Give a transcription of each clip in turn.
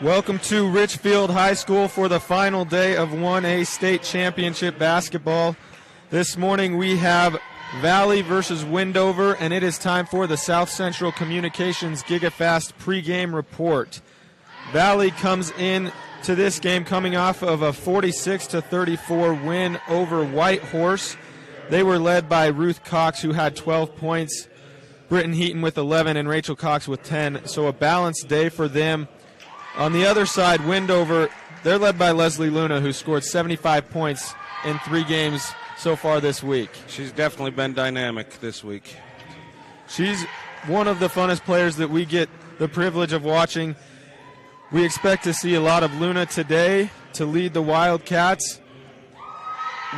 Welcome to Richfield High School for the final day of 1A State Championship basketball. This morning we have Valley versus Wendover, and it is time for the South Central Communications GigaFast pregame report. Valley comes in to this game coming off of a 46-34 win over Whitehorse. They were led by Ruth Cox, who had 12 points, Britton Heaton with 11, and Rachel Cox with 10. So a balanced day for them. On the other side, Wendover, they're led by Leslie Luna, who scored 75 points in 3 games so far this week. She's definitely been dynamic this week. She's one of the funnest players that we get the privilege of watching. We expect to see a lot of Luna today to lead the Wildcats.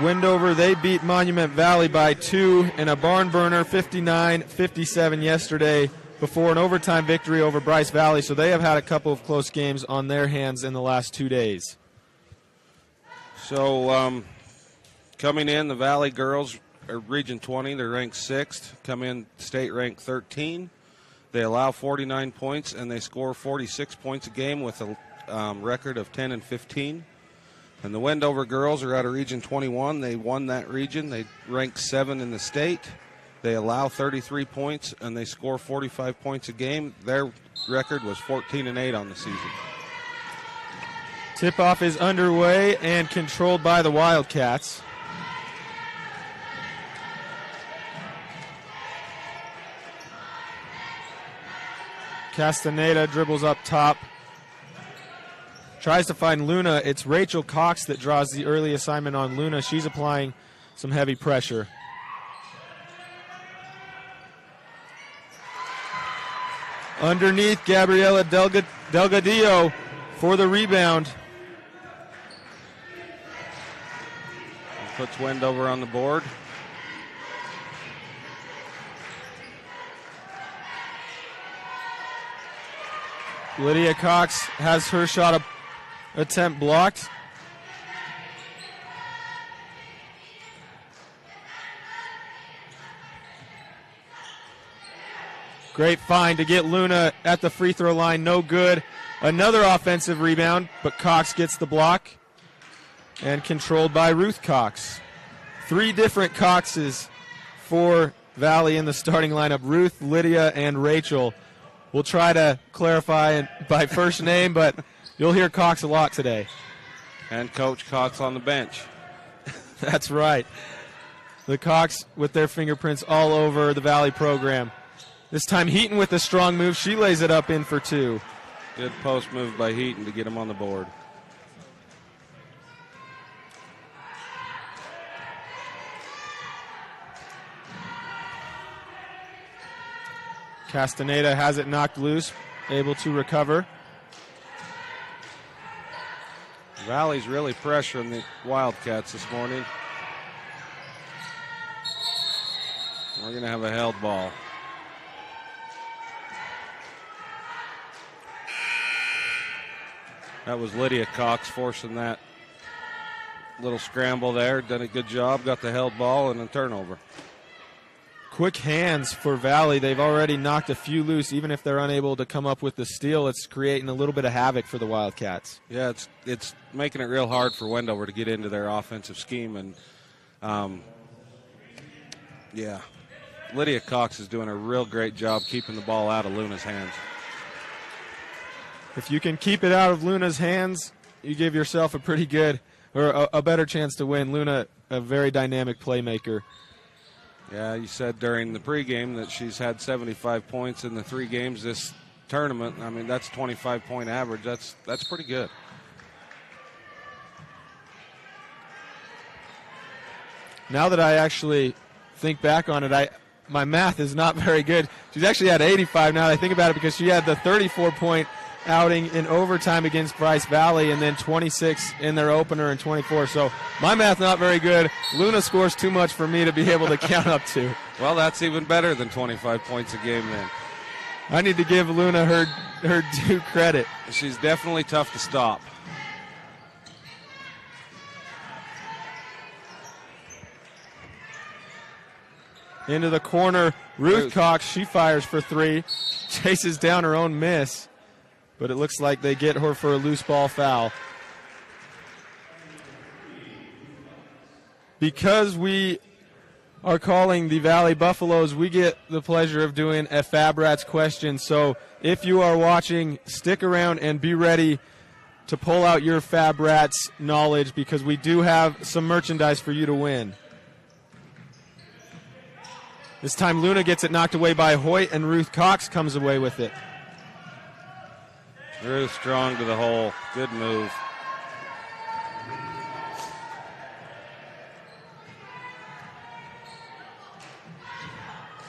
Wendover, they beat Monument Valley by 2 in a barn burner, 59-57 yesterday, before an overtime victory over Bryce Valley. So they have had a couple of close games on their hands in the last 2 days. So coming in, the Valley girls are Region 20. They're ranked 6th. Come in state ranked 13. They allow 49 points, and they score 46 points a game with a record of 10-15. And the Wendover girls are out of Region 21. They won that region. They ranked 7 in the state. They allow 33 points, and they score 45 points a game. Their record was 14-8 on the season. Tip-off is underway and controlled by the Wildcats. Castaneda dribbles up top. Tries to find Luna. It's Rachel Cox that draws the early assignment on Luna. She's applying some heavy pressure. Underneath, Gabriela Delgadillo for the rebound. Puts Wendover on the board. Lydia Cox has her shot attempt blocked. Great find to get Luna at the free throw line, no good. Another offensive rebound, but Cox gets the block and controlled by Ruth Cox. 3 different Coxes for Valley in the starting lineup, Ruth, Lydia, and Rachel. We'll try to clarify by first name, but you'll hear Cox a lot today. And Coach Cox on the bench. That's right. The Cox with their fingerprints all over the Valley program. This time Heaton with a strong move. She lays it up in for 2. Good post move by Heaton to get him on the board. Castaneda has it knocked loose, able to recover. Valley's really pressuring the Wildcats this morning. We're going to have a held ball. That was Lydia Cox forcing that little scramble there. Done a good job, got the held ball and a turnover. Quick hands for Valley. They've already knocked a few loose. Even if they're unable to come up with the steal, it's creating a little bit of havoc for the Wildcats. Yeah, it's making it real hard for Wendover to get into their offensive scheme. And, yeah, Lydia Cox is doing a real great job keeping the ball out of Luna's hands. If you can keep it out of Luna's hands, you give yourself a pretty good or a better chance to win. Luna, a very dynamic playmaker. Yeah, you said during the pregame that she's had 75 points in the 3 games this tournament. I mean, that's 25-point average. That's pretty good. Now that I actually think back on it, my math is not very good. She's actually at 85 now that I think about it, because she had the 34-point outing in overtime against Bryce Valley and then 26 in their opener and 24. So my math not very good. Luna scores too much for me to be able to count up to. Well, that's even better than 25 points a game then. I need to give Luna her due credit. She's definitely tough to stop. Into the corner, Ruth Cox, she fires for 3, chases down her own miss. but it looks like they get her for a loose ball foul. Because we are calling the Valley Buffaloes, we get the pleasure of doing a Fab Rats question. So if you are watching, stick around and be ready to pull out your Fab Rats knowledge, because we do have some merchandise for you to win. This time Luna gets it knocked away by Hoyt, and Ruth Cox comes away with it. Ruth strong to the hole. Good move.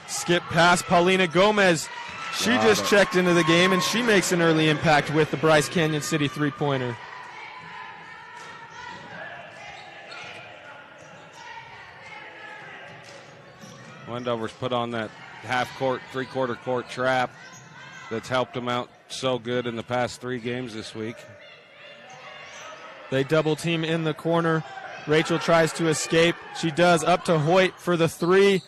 Skip past Paulina Gomez. She just checked into the game, and she makes an early impact with the Bryce Canyon City three-pointer. Wendover's put on that half-court, three-quarter court trap that's helped them out so good in the past 3 games this week. They double team in the corner. Rachel tries to escape. She does, up to Hoyt for the 3.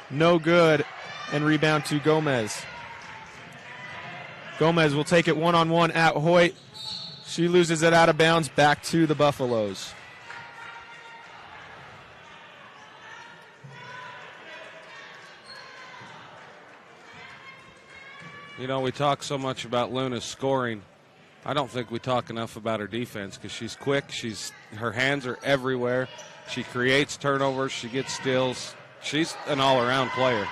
No good, and rebound to Gomez. Gomez will take it one-on-one at Hoyt. She loses it out of bounds, back to the Buffaloes. You know, we talk so much about Luna's scoring. I don't think we talk enough about her defense, because she's quick. Her hands are everywhere. She creates turnovers. She gets steals. She's an all-around player.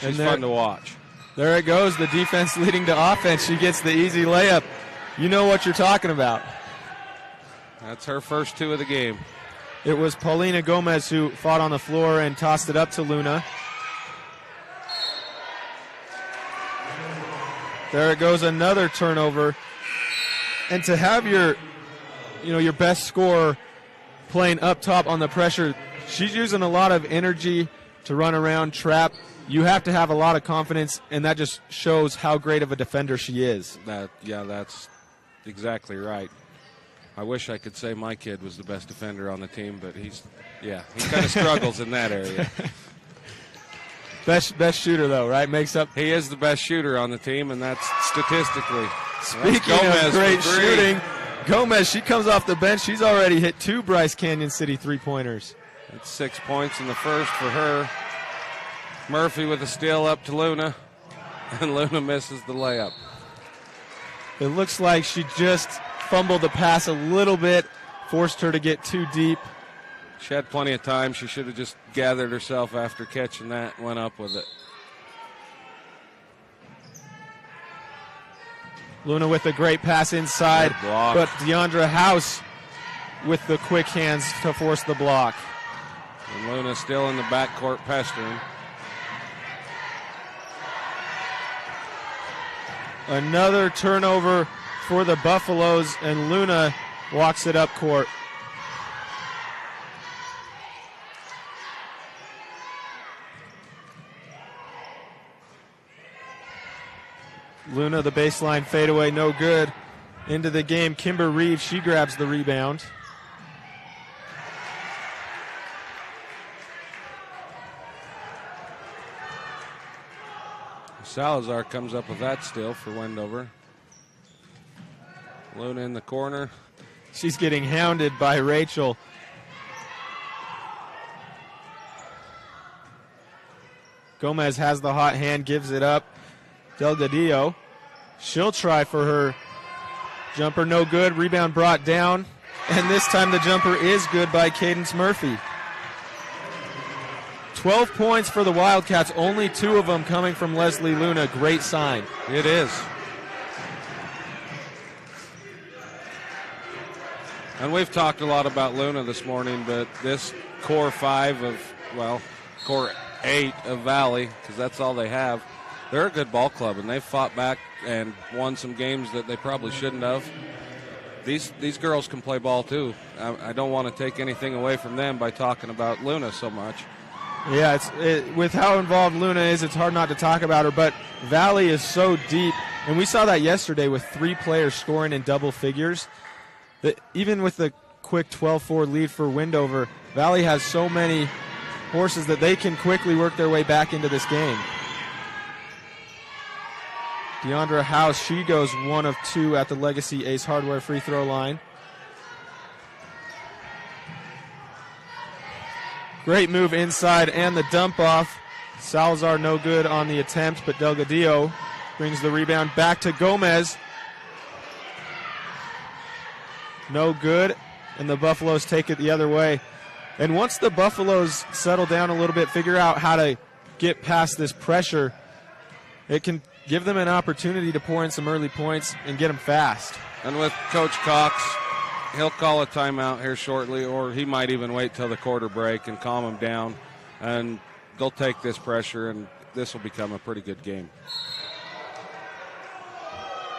She's fun to watch. There it goes, the defense leading to offense. She gets the easy layup. You know what you're talking about. That's her first 2 of the game. It was Paulina Gomez who fought on the floor and tossed it up to Luna. There it goes, another turnover. And to have your best scorer playing up top on the pressure, she's using a lot of energy to run around, trap. You have to have a lot of confidence, and that just shows how great of a defender she is. That's exactly right. I wish I could say my kid was the best defender on the team, but he kind of struggles in that area. Best shooter, though, right? He is the best shooter on the team, and that's statistically. Speaking of great shooting, Gomez, she comes off the bench. She's already hit 2 Bryce Canyon City three-pointers. That's 6 points in the first for her. Murphy with a steal up to Luna, and Luna misses the layup. It looks like she just fumbled the pass a little bit, forced her to get too deep. She had plenty of time. She should have just gathered herself after catching that and went up with it. Luna with a great pass inside, but Deandra House with the quick hands to force the block. And Luna still in the backcourt pestering. Another turnover for the Buffaloes, and Luna walks it up court. Luna, the baseline fadeaway, no good. Into the game, Kimber Reeves, she grabs the rebound. Salazar comes up with that steal for Wendover. Luna in the corner. She's getting hounded by Rachel. Gomez has the hot hand, gives it up. Delgadillo, she'll try for her jumper, no good. Rebound brought down, and this time the jumper is good by Cadence Murphy. 12 points for the Wildcats, only 2 of them coming from Leslie Luna. Great sign. It is. And we've talked a lot about Luna this morning, but this core 5 of, core 8 of Valley, because that's all they have, they're a good ball club, and they've fought back and won some games that they probably shouldn't have. These girls can play ball, too. I don't want to take anything away from them by talking about Luna so much. Yeah, with how involved Luna is, it's hard not to talk about her, but Valley is so deep, and we saw that yesterday with 3 players scoring in double figures. That even with the quick 12-4 lead for Wendover, Valley has so many horses that they can quickly work their way back into this game. Deandra House, she goes 1 of 2 at the Legacy Ace Hardware free throw line. Great move inside and the dump off. Salazar no good on the attempt, but Delgadillo brings the rebound back to Gomez. No good, and the Buffaloes take it the other way. And once the Buffaloes settle down a little bit, figure out how to get past this pressure, it can give them an opportunity to pour in some early points and get them fast. And with Coach Cox, he'll call a timeout here shortly, or he might even wait till the quarter break and calm them down. And they'll take this pressure, and this will become a pretty good game.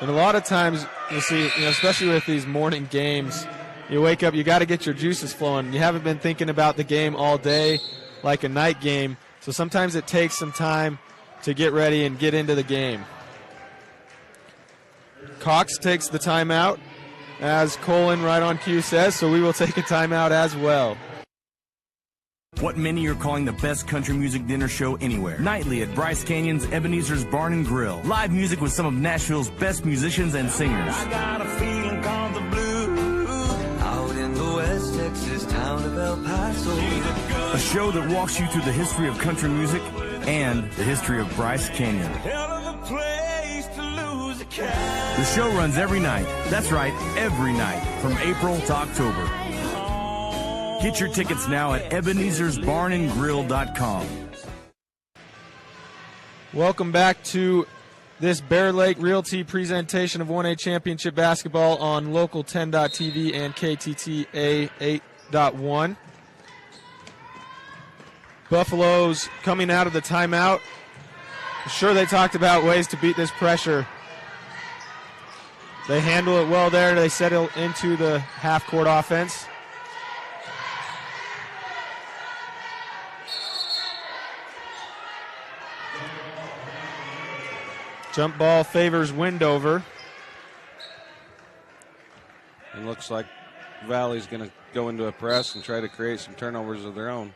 And a lot of times, you see, especially with these morning games, you wake up, you got to get your juices flowing. You haven't been thinking about the game all day like a night game, so sometimes it takes some time to get ready and get into the game. Cox takes the timeout, as Colin right on cue says, so we will take a timeout as well. What many are calling the best country music dinner show anywhere. Nightly at Bryce Canyon's Ebenezer's Barn and Grill. Live music with some of Nashville's best musicians and singers. I got a feeling called the blues. Out in the West Texas town of El Paso. A show that walks you through the history of country music and the history of Bryce Canyon. Hell of a place to lose a cat. The show runs every night. That's right, every night, from April to October. Get your tickets now at Ebenezer'sBarnandGrill.com. Welcome back to this Bear Lake Realty presentation of 1A Championship Basketball on Local 10.tv and KTTA 8.1. Buffaloes coming out of the timeout. I'm sure they talked about ways to beat this pressure. They handle it well there. They settle into the half-court offense. Jump ball favors Wendover. It looks like Valley's going to go into a press and try to create some turnovers of their own.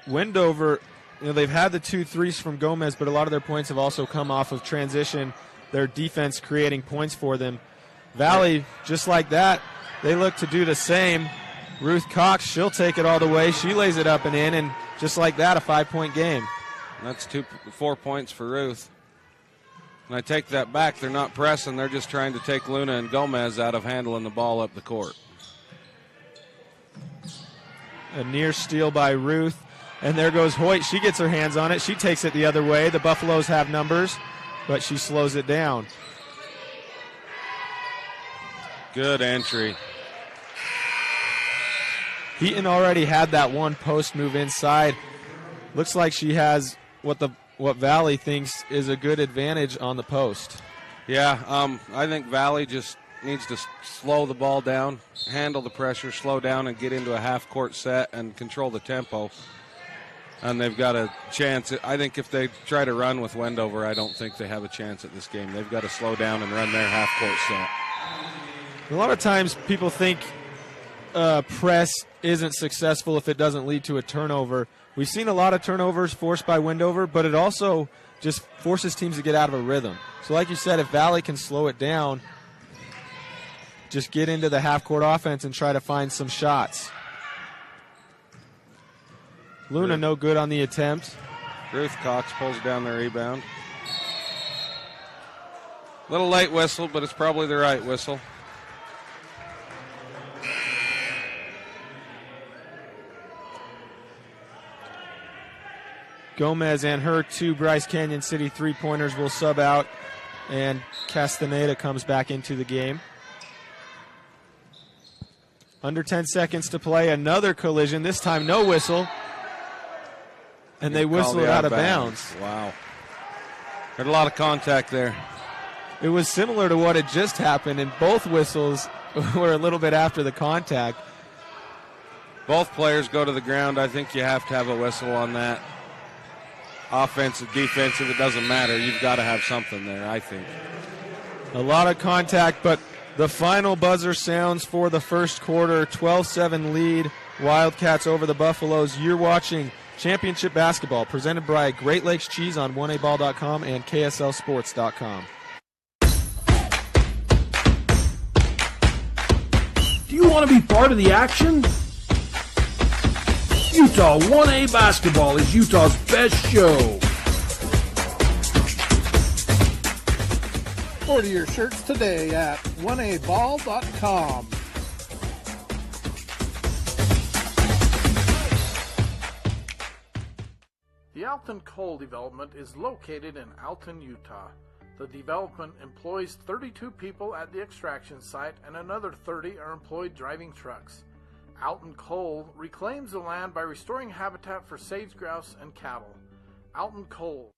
Wendover, they've had the 2 threes from Gomez, but a lot of their points have also come off of transition, their defense creating points for them. Valley, just like that, they look to do the same. Ruth Cox, she'll take it all the way. She lays it up and in, and just like that, a 5-point game. That's 4 points for Ruth. And I take that back. They're not pressing. They're just trying to take Luna and Gomez out of handling the ball up the court. A near steal by Ruth. And there goes Hoyt. She gets her hands on it. She takes it the other way. The Buffaloes have numbers, but she slows it down. Good entry. Heaton already had that one post move inside. Looks like she has what Valley thinks is a good advantage on the post. Yeah, I think Valley just needs to slow the ball down, handle the pressure, slow down, and get into a half-court set and control the tempo. And they've got a chance. I think if they try to run with Wendover, I don't think they have a chance at this game. They've got to slow down and run their half-court set. A lot of times people think press isn't successful if it doesn't lead to a turnover. We've seen a lot of turnovers forced by Wendover, but it also just forces teams to get out of a rhythm. So like you said, if Valley can slow it down, just get into the half-court offense and try to find some shots. Luna no good on the attempt. Ruth Cox pulls down the rebound. Little late whistle, but it's probably the right whistle. Gomez and her 2 Bryce Canyon City three-pointers will sub out, and Castaneda comes back into the game. Under 10 seconds to play, another collision, this time no whistle, and they whistle it out of bounds. Wow. There's a lot of contact there. It was similar to what had just happened, and both whistles were a little bit after the contact. Both players go to the ground. I think you have to have a whistle on that. Offensive, defensive, it doesn't matter. You've got to have something there, I think. A lot of contact, but the final buzzer sounds for the first quarter. 12-7 lead, Wildcats over the Buffaloes. You're watching Championship Basketball, presented by Great Lakes Cheese on 1aball.com and KSLSports.com. Do you want to be part of the action? Utah 1A Basketball is Utah's best show. Order your shirts today at 1aball.com. The Alton Coal Development is located in Alton, Utah. The development employs 32 people at the extraction site and another 30 are employed driving trucks. Alton Coal reclaims the land by restoring habitat for sage grouse and cattle. Alton Coal.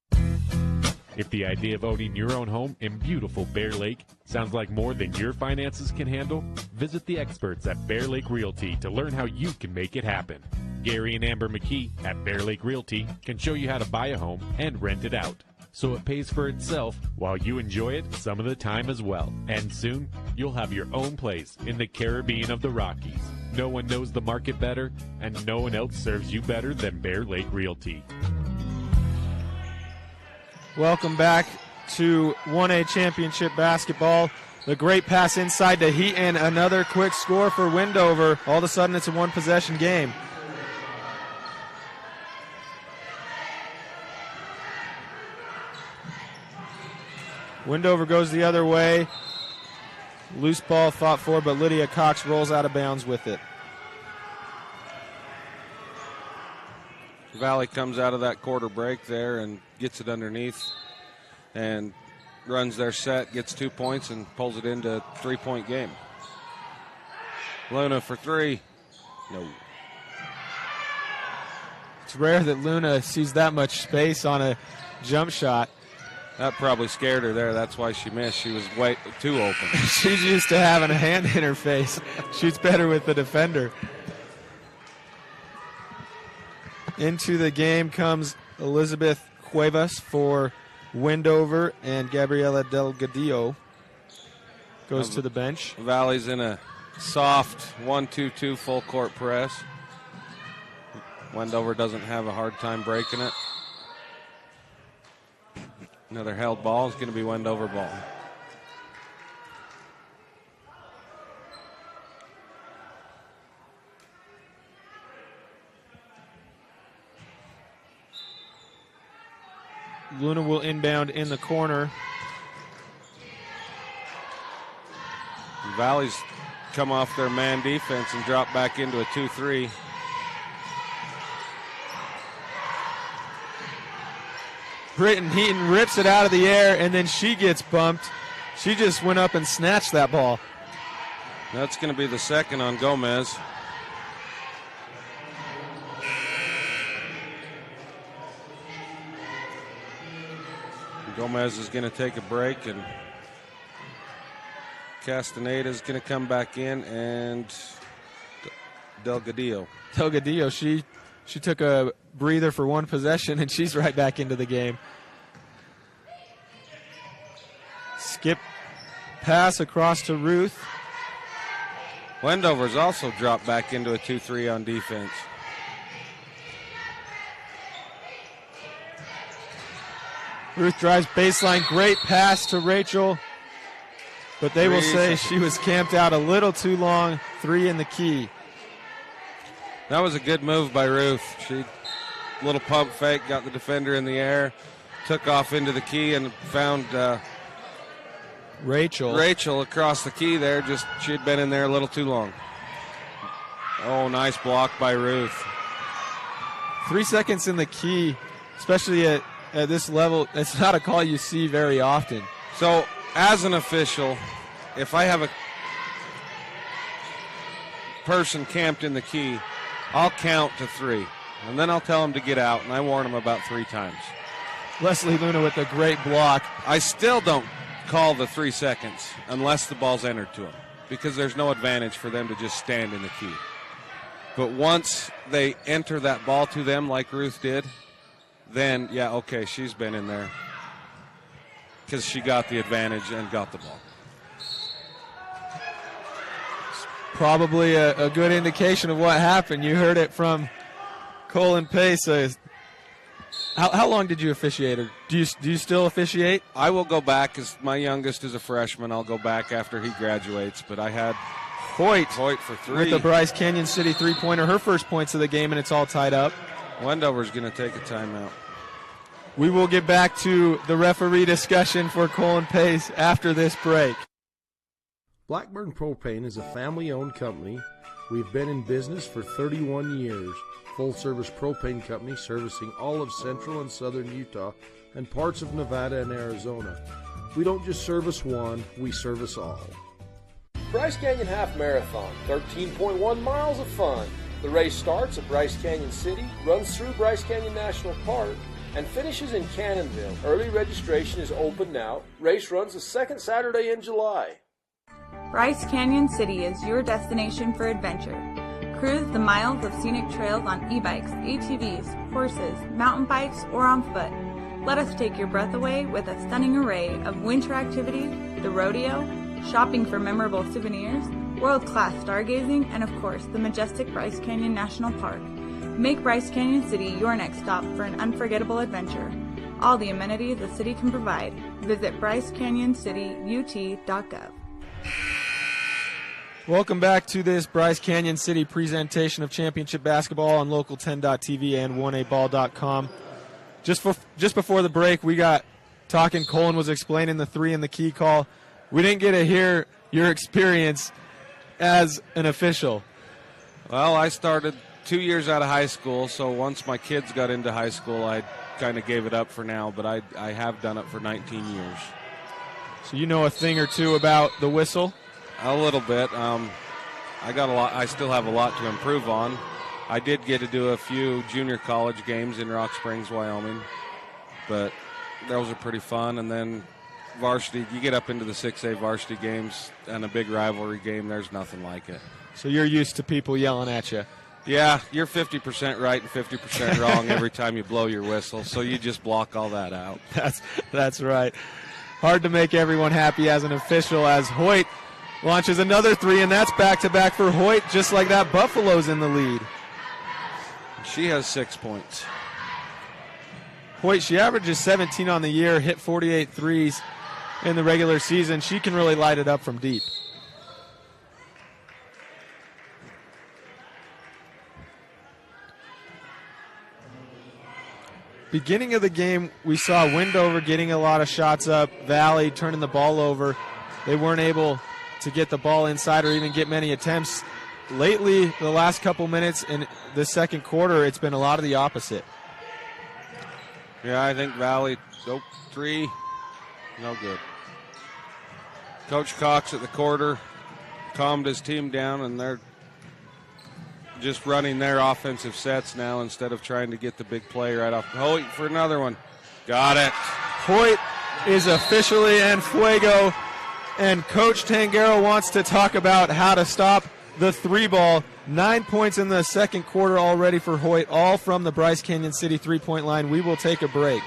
If the idea of owning your own home in beautiful Bear Lake sounds like more than your finances can handle, visit the experts at Bear Lake Realty to learn how you can make it happen. Gary and Amber McKee at Bear Lake Realty can show you how to buy a home and rent it out, so it pays for itself while you enjoy it some of the time as well. And soon, you'll have your own place in the Caribbean of the Rockies. No one knows the market better, and no one else serves you better than Bear Lake Realty. Welcome back to 1A Championship Basketball. The great pass inside to Heaton, another quick score for Wendover. All of a sudden, it's a one-possession game. Wendover goes the other way. Loose ball fought for, but Lydia Cox rolls out of bounds with it. Valley comes out of that quarter break there and gets it underneath and runs their set, gets 2 points, and pulls it into a three-point game. Luna for three. No. It's rare that Luna sees that much space on a jump shot. That probably scared her there. That's why she missed. She was way too open. She's used to having a hand in her face. Shoots better with the defender. Into the game comes Elizabeth Cuevas for Wendover, and Gabriela Delgadillo goes to the bench. Valley's in a soft 1-2-2 full court press. Wendover doesn't have a hard time breaking it. Another held ball is going to be Wendover ball. Luna will inbound in the corner. Valley's come off their man defense and drop back into a 2-3. Britton Heaton rips it out of the air, and then she gets bumped. She just went up and snatched that ball. That's going to be the second on Gomez. Gomez is going to take a break, and Castaneda is going to come back in, and Delgadillo. Delgadillo, she took a breather for one possession, and she's right back into the game. Skip pass across to Ruth. Wendover's also dropped back into a 2-3 on defense. Ruth drives baseline, great pass to Rachel, but they will say she was camped out a little too long. 3 in the key. That was a good move by Ruth. She little pump fake, got the defender in the air, took off into the key and found Rachel across the key there. Just she'd been in there a little too long. Oh, nice block by Ruth. 3 seconds in the key, especially at this level, it's not a call you see very often. So, as an official, if I have a person camped in the key, I'll count to 3, and then I'll tell them to get out, and I warn them about 3 times. Leslie Luna with a great block. I still don't call the 3 seconds unless the ball's entered to them, because there's no advantage for them to just stand in the key. But once they enter that ball to them like Ruth did, then, yeah, okay, she's been in there because she got the advantage and got the ball. probably a good indication of what happened. You heard it from Colin Pace. How long did you officiate? Or do you still officiate? I will go back because my youngest is a freshman. I'll go back after he graduates. But I had Hoyt for 3. With the Bryce Canyon City three-pointer, her first points of the game, and it's all tied up. Wendover's going to take a timeout. We will get back to the referee discussion for Colin Pace after this break. Blackburn Propane is a family-owned company. We've been in business for 31 years. Full-service propane company servicing all of central and southern Utah and parts of Nevada and Arizona. We don't just service one, we service all. Bryce Canyon Half Marathon, 13.1 miles of fun. The race starts at Bryce Canyon City, runs through Bryce Canyon National Park, and finishes in Cannonville. Early registration is open now. Race runs the second Saturday in July. Bryce Canyon City is your destination for adventure. Cruise the miles of scenic trails on e-bikes, ATVs, horses, mountain bikes, or on foot. Let us take your breath away with a stunning array of winter activities, the rodeo, shopping for memorable souvenirs, world-class stargazing, and of course, the majestic Bryce Canyon National Park. Make Bryce Canyon City your next stop for an unforgettable adventure. All the amenities the city can provide. Visit bryceCanyonCityUT.gov. Welcome back to this Bryce Canyon City presentation of championship basketball on Local10.tv and 1aball.com. Just before the break, we got talking. Colin was explaining the 3 and the key call. We didn't get to hear your experience as an official. Well, I started 2 years out of high school, so once my kids got into high school, I kind of gave it up for now, but I have done it for 19 years. So you know a thing or two about the whistle? A little bit. I still have a lot to improve on. I did get to do a few junior college games in Rock Springs, Wyoming, but those are pretty fun. And then varsity, you get up into the 6A varsity games and a big rivalry game, there's nothing like it. So you're used to people yelling at you? Yeah, you're 50% right and 50% wrong every time you blow your whistle, so you just block all that out. That's right. Hard to make everyone happy as an official, as Hoyt launches another 3, and that's back-to-back for Hoyt, just like that. Buffalo's in the lead. She has 6 points. Hoyt, she averages 17 on the year, hit 48 threes in the regular season. She can really light it up from deep. Beginning of the game, we saw Wendover getting a lot of shots up, Valley turning the ball over. They weren't able to get the ball inside or even get many attempts. Lately, the last couple minutes in the second quarter, it's been a lot of the opposite. Yeah, I think Valley, 3, no good. Coach Cox at the quarter calmed his team down, and they're just running their offensive sets now instead of trying to get the big play right off. Hoyt for another one. Got it. Hoyt is officially en fuego, and Coach Tangaro wants to talk about how to stop the 3-ball. 9 points in the second quarter already for Hoyt, all from the Bryce Canyon City three-point line. We will take a break.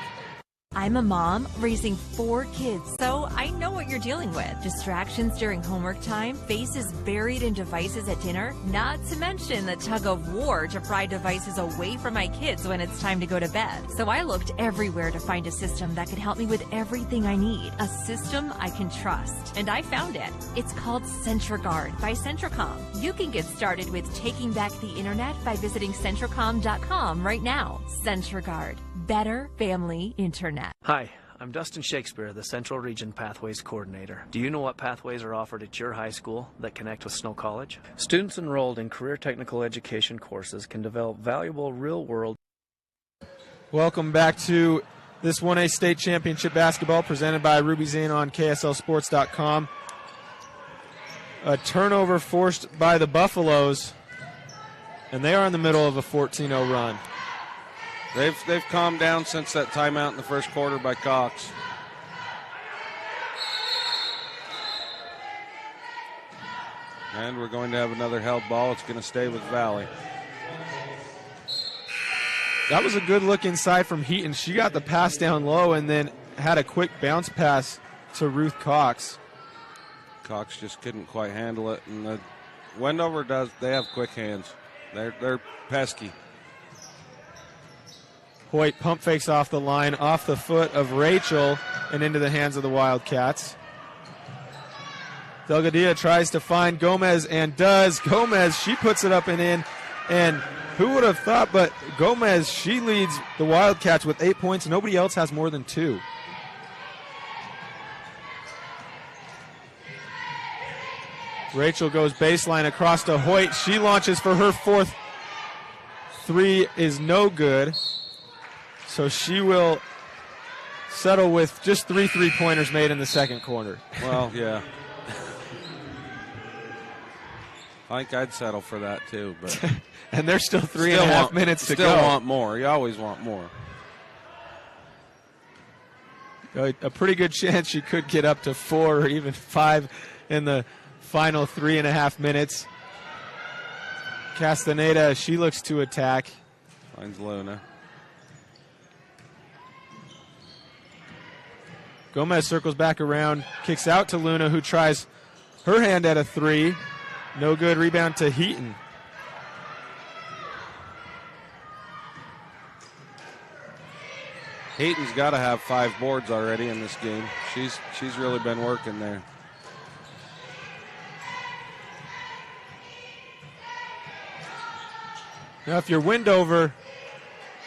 I'm a mom raising 4 kids, so I know what you're dealing with. Distractions during homework time, faces buried in devices at dinner, not to mention the tug of war to pry devices away from my kids when it's time to go to bed. So I looked everywhere to find a system that could help me with everything I need. A system I can trust. And I found it. It's called CentraGuard by Centracom. You can get started with taking back the internet by visiting Centracom.com right now. CentraGuard. Better family internet. Hi, I'm Dustin Shakespeare, the Central Region Pathways Coordinator. Do you know what pathways are offered at your high school that connect with Snow College? Students enrolled in career technical education courses can develop valuable real-world. Welcome back to this 1A State Championship basketball presented by Ruby Zane on KSLSports.com. A turnover forced by the Buffaloes, and they are in the middle of a 14-0 run. They've calmed down since that timeout in the first quarter by Cox. And we're going to have another held ball. It's going to stay with Valley. That was a good look inside from Heaton. She got the pass down low and then had a quick bounce pass to Ruth Cox. Cox just couldn't quite handle it, and Wendover they have quick hands. They're pesky. Hoyt pump fakes off the line, off the foot of Rachel, and into the hands of the Wildcats. Delgadillo tries to find Gomez and does. Gomez, she puts it up and in. And who would have thought, but Gomez, she leads the Wildcats with 8 points. Nobody else has more than 2. Rachel goes baseline across to Hoyt. She launches for her 4th. 3 is no good. So she will settle with just 3 3-pointers made in the second quarter. Well, yeah. I think I'd settle for that too, but and there's still 3.5 minutes to go. Still want more. You always want more. A pretty good chance she could get up to 4 or even 5 in the final 3.5 minutes. Castaneda, she looks to attack. Finds Luna. Gomez circles back around, kicks out to Luna, who tries her hand at a 3. No good. Rebound to Heaton. Heaton's got to have 5 boards already in this game. She's really been working there. Now, if you're Wendover,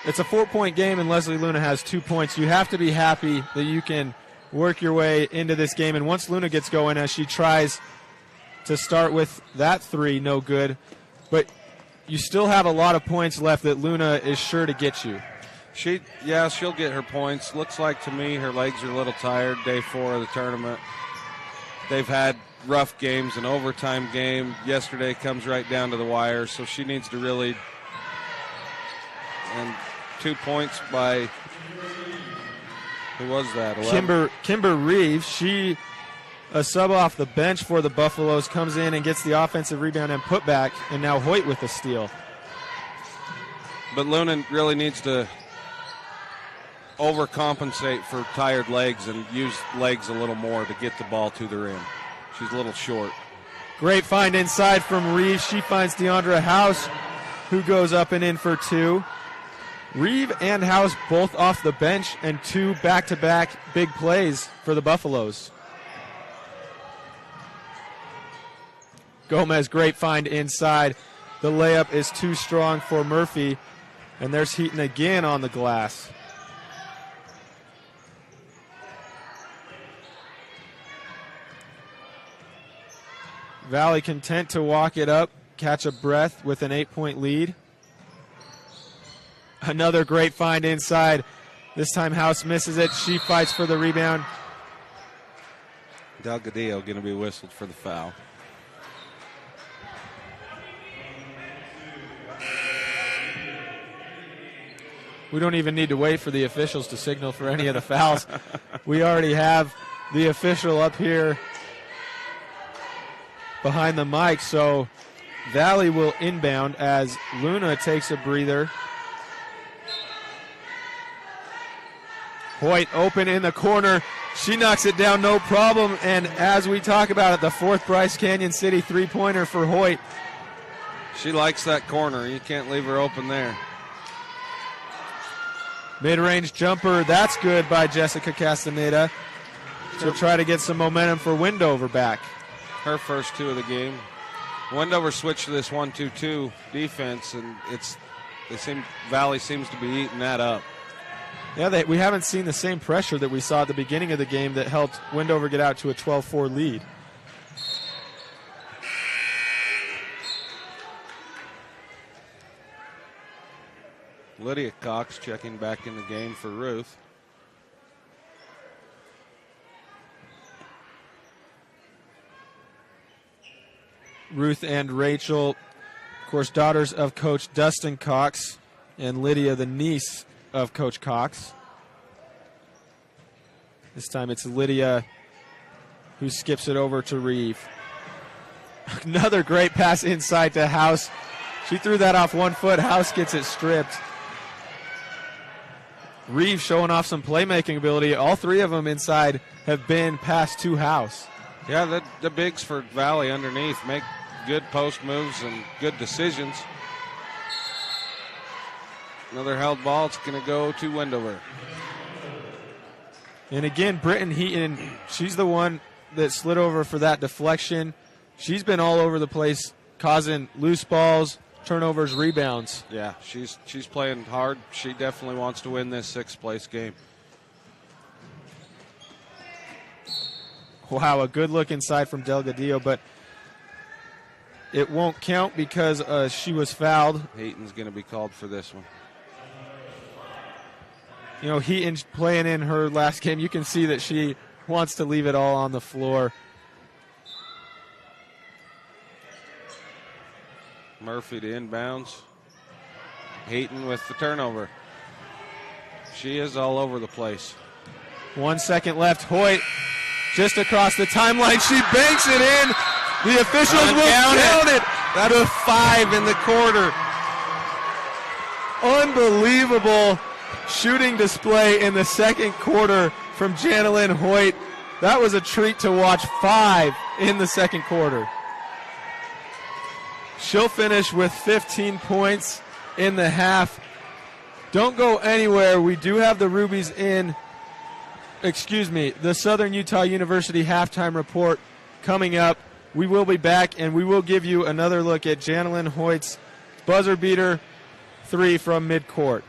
it's a 4-point game and Leslie Luna has 2 points. You have to be happy that you can work your way into this game. And once Luna gets going, as she tries to start with that 3, no good. But you still have a lot of points left that Luna is sure to get you. She'll get her points. Looks like to me her legs are a little tired. Day 4 of the tournament. They've had rough games, an overtime game. Yesterday comes right down to the wire, so she needs to really. And 2 points by, who was that? 11? Kimber Reeves. She, a sub off the bench for the Buffaloes, comes in and gets the offensive rebound and putback, and now Hoyt with the steal. But Luna really needs to overcompensate for tired legs and use legs a little more to get the ball to the rim. She's a little short. Great find inside from Reeves. She finds Deandra House, who goes up and in for 2. Reeve and House both off the bench, and 2 back-to-back big plays for the Buffaloes. Gomez, great find inside. The layup is too strong for Murphy, and there's Heaton again on the glass. Valley content to walk it up, catch a breath with an 8-point lead. Another great find inside. This time House misses it. She fights for the rebound. Delgadillo going to be whistled for the foul. We don't even need to wait for the officials to signal for any of the fouls. We already have the official up here behind the mic. So Valley will inbound as Luna takes a breather. Hoyt open in the corner. She knocks it down, no problem. And as we talk about it, the 4th Bryce Canyon City 3-pointer for Hoyt. She likes that corner. You can't leave her open there. Mid-range jumper, that's good by Jessica Castaneda. She'll try to get some momentum for Wendover back. Her first 2 of the game. Wendover switched to this 1-2-2 defense, and Valley seems to be eating that up. Yeah, we haven't seen the same pressure that we saw at the beginning of the game that helped Wendover get out to a 12-4 lead. Lydia Cox checking back in the game for Ruth. Ruth and Rachel, of course, daughters of Coach Dustin Cox, and Lydia, the niece of Coach Cox. This time it's Lydia who skips it over to Reeve. Another great pass inside to House. She threw that off 1 foot. House gets it stripped. Reeve showing off some playmaking ability. All 3 of them inside have been passed to House. Yeah, the bigs for Valley underneath make good post moves and good decisions. Another held ball. It's going to go to Wendover. And again, Britton Heaton, she's the one that slid over for that deflection. She's been all over the place, causing loose balls, turnovers, rebounds. Yeah, she's playing hard. She definitely wants to win this sixth-place game. Wow, a good look inside from Delgadillo, but it won't count because she was fouled. Heaton's going to be called for this one. You know, Heaton's playing in her last game. You can see that she wants to leave it all on the floor. Murphy to inbounds. Heaton with the turnover. She is all over the place. 1 second left. Hoyt just across the timeline. She banks it in. The officials will count it. That's a 5 in the quarter. Unbelievable shooting display in the second quarter from Janelyn Hoyt. That was a treat to watch. 5 in the second quarter. She'll finish with 15 points in the half. Don't go anywhere. We do have the Rubies in, the Southern Utah University halftime report coming up. We will be back, and we will give you another look at Janelyn Hoyt's buzzer beater 3 from midcourt.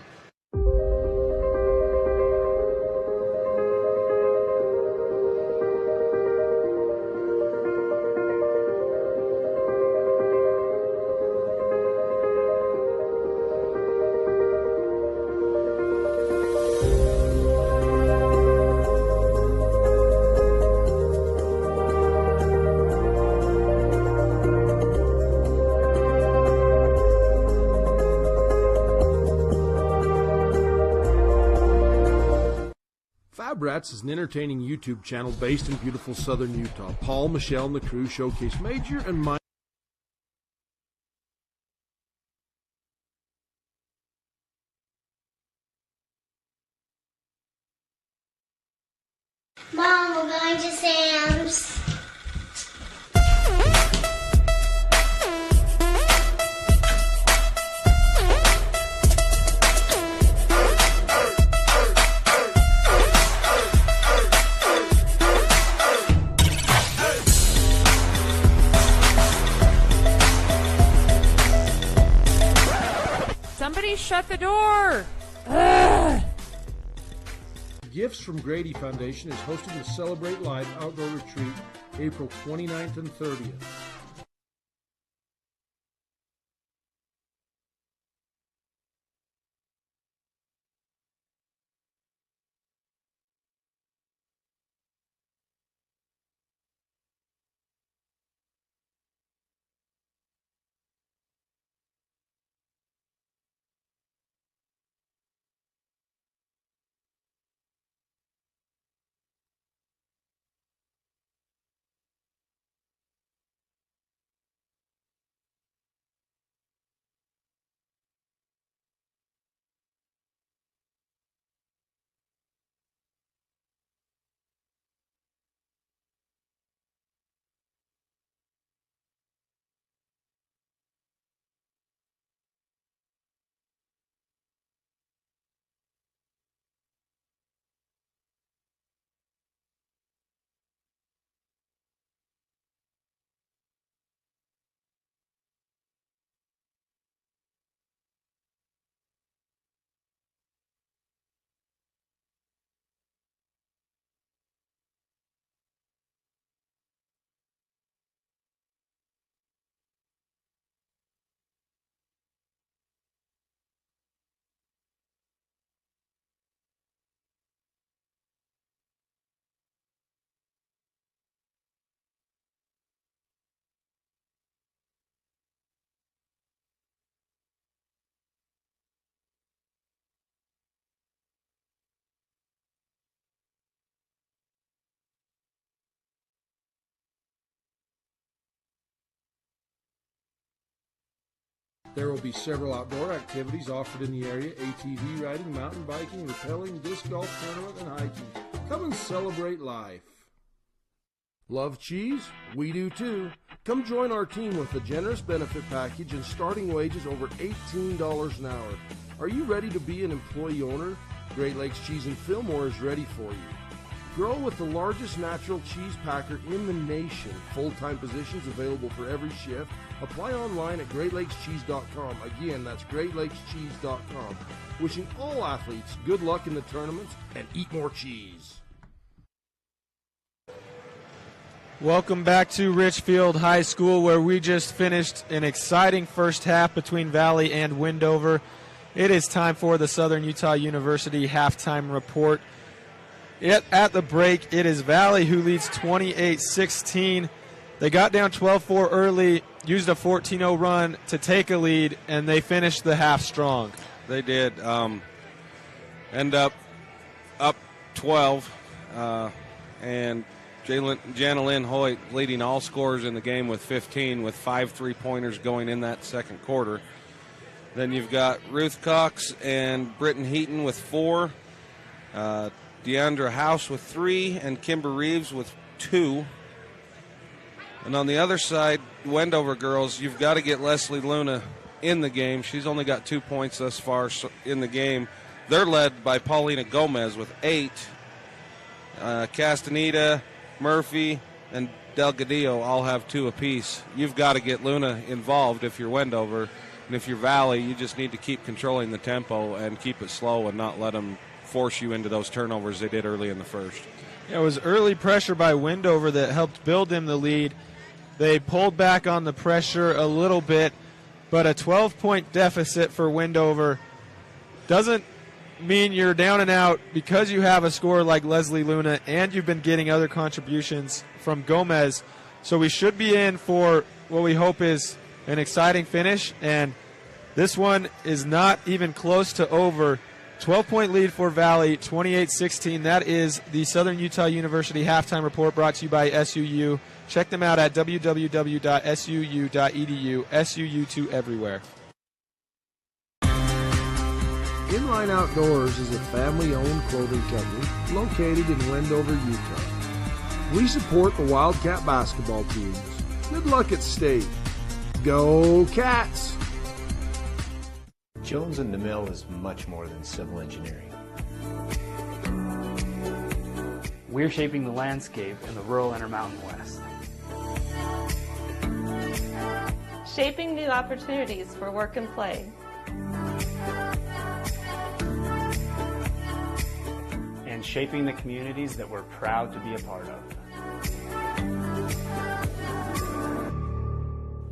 Rats is an entertaining YouTube channel based in beautiful southern Utah. Paul, Michelle, and the crew showcase major and minor. Mom, we're going to Sam's. Somebody shut the door! Ugh. Gifts from Grady Foundation is hosting the Celebrate Live Outdoor Retreat April 29th and 30th. There will be several outdoor activities offered in the area: ATV riding, mountain biking, rappelling, disc golf tournament, and hiking. Come and celebrate life. Love cheese? We do too. Come join our team with a generous benefit package and starting wages over $18 an hour. Are you ready to be an employee owner? Great Lakes Cheese and Fillmore is ready for you. Grow with the largest natural cheese packer in the nation. Full-time positions available for every shift. Apply online at GreatLakesCheese.com. Again, that's GreatLakesCheese.com. Wishing all athletes good luck in the tournaments and eat more cheese. Welcome back to Richfield High School, where we just finished an exciting first half between Valley and Wendover. It is time for the Southern Utah University halftime report. At the break, it is Valley who leads 28-16. They got down 12-4 early, used a 14-0 run to take a lead, and they finished the half strong. They did. End up 12, and Jana Lynn Hoyt leading all scorers in the game with 15, with 5 3-pointers going in that second quarter. Then you've got Ruth Cox and Britton Heaton with 4, Deandra House with 3, and Kimber Reeves with 2. And on the other side, Wendover girls, you've got to get Leslie Luna in the game. She's only got 2 points thus far in the game. They're led by Paulina Gomez with 8. Castaneda, Murphy, and Delgadillo all have 2 apiece. You've got to get Luna involved if you're Wendover. And if you're Valley, you just need to keep controlling the tempo and keep it slow and not let them force you into those turnovers they did early in the first. It was early pressure by Wendover that helped build them the lead. They pulled back on the pressure a little bit, but a 12-point deficit for Wendover doesn't mean you're down and out because you have a scorer like Leslie Luna and you've been getting other contributions from Gomez. So we should be in for what we hope is an exciting finish, and this one is not even close to over. 12-point lead for Valley, 28-16. That is the Southern Utah University halftime report brought to you by SUU. Check them out at www.suu.edu. SUU to everywhere. Inline Outdoors is a family-owned clothing company located in Wendover, Utah. We support the Wildcat basketball teams. Good luck at state. Go Cats! Jones and DeMille is much more than civil engineering. We're shaping the landscape in the rural Intermountain West. Shaping new opportunities for work and play. And shaping the communities that we're proud to be a part of.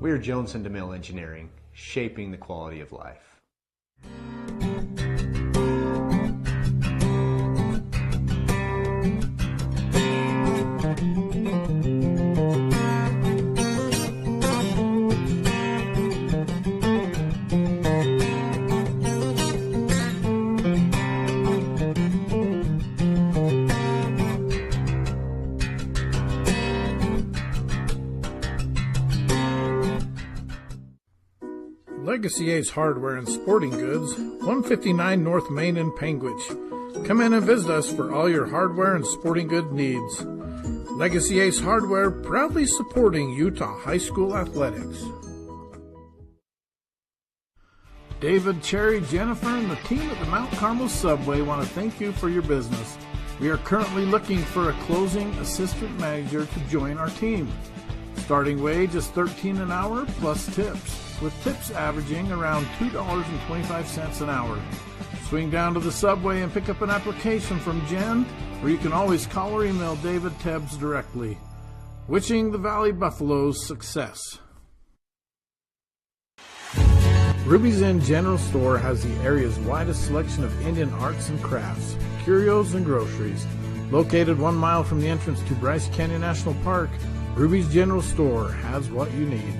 We are Jones and DeMille Engineering, shaping the quality of life. Legacy Ace Hardware and Sporting Goods, 159 North Main in Panguitch. Come in and visit us for all your hardware and sporting good needs. Legacy Ace Hardware, proudly supporting Utah high school athletics. David, Cherry, Jennifer, and the team at the Mount Carmel Subway want to thank you for your business. We are currently looking for a closing assistant manager to join our team. Starting wage is $13 an hour plus tips, with tips averaging around $2.25 an hour. Swing down to the Subway and pick up an application from Jen, or you can always call or email David Tebbs directly. Wishing the Valley Buffaloes success. Ruby's Inn General Store has the area's widest selection of Indian arts and crafts, curios, and groceries. Located 1 mile from the entrance to Bryce Canyon National Park, Ruby's General Store has what you need.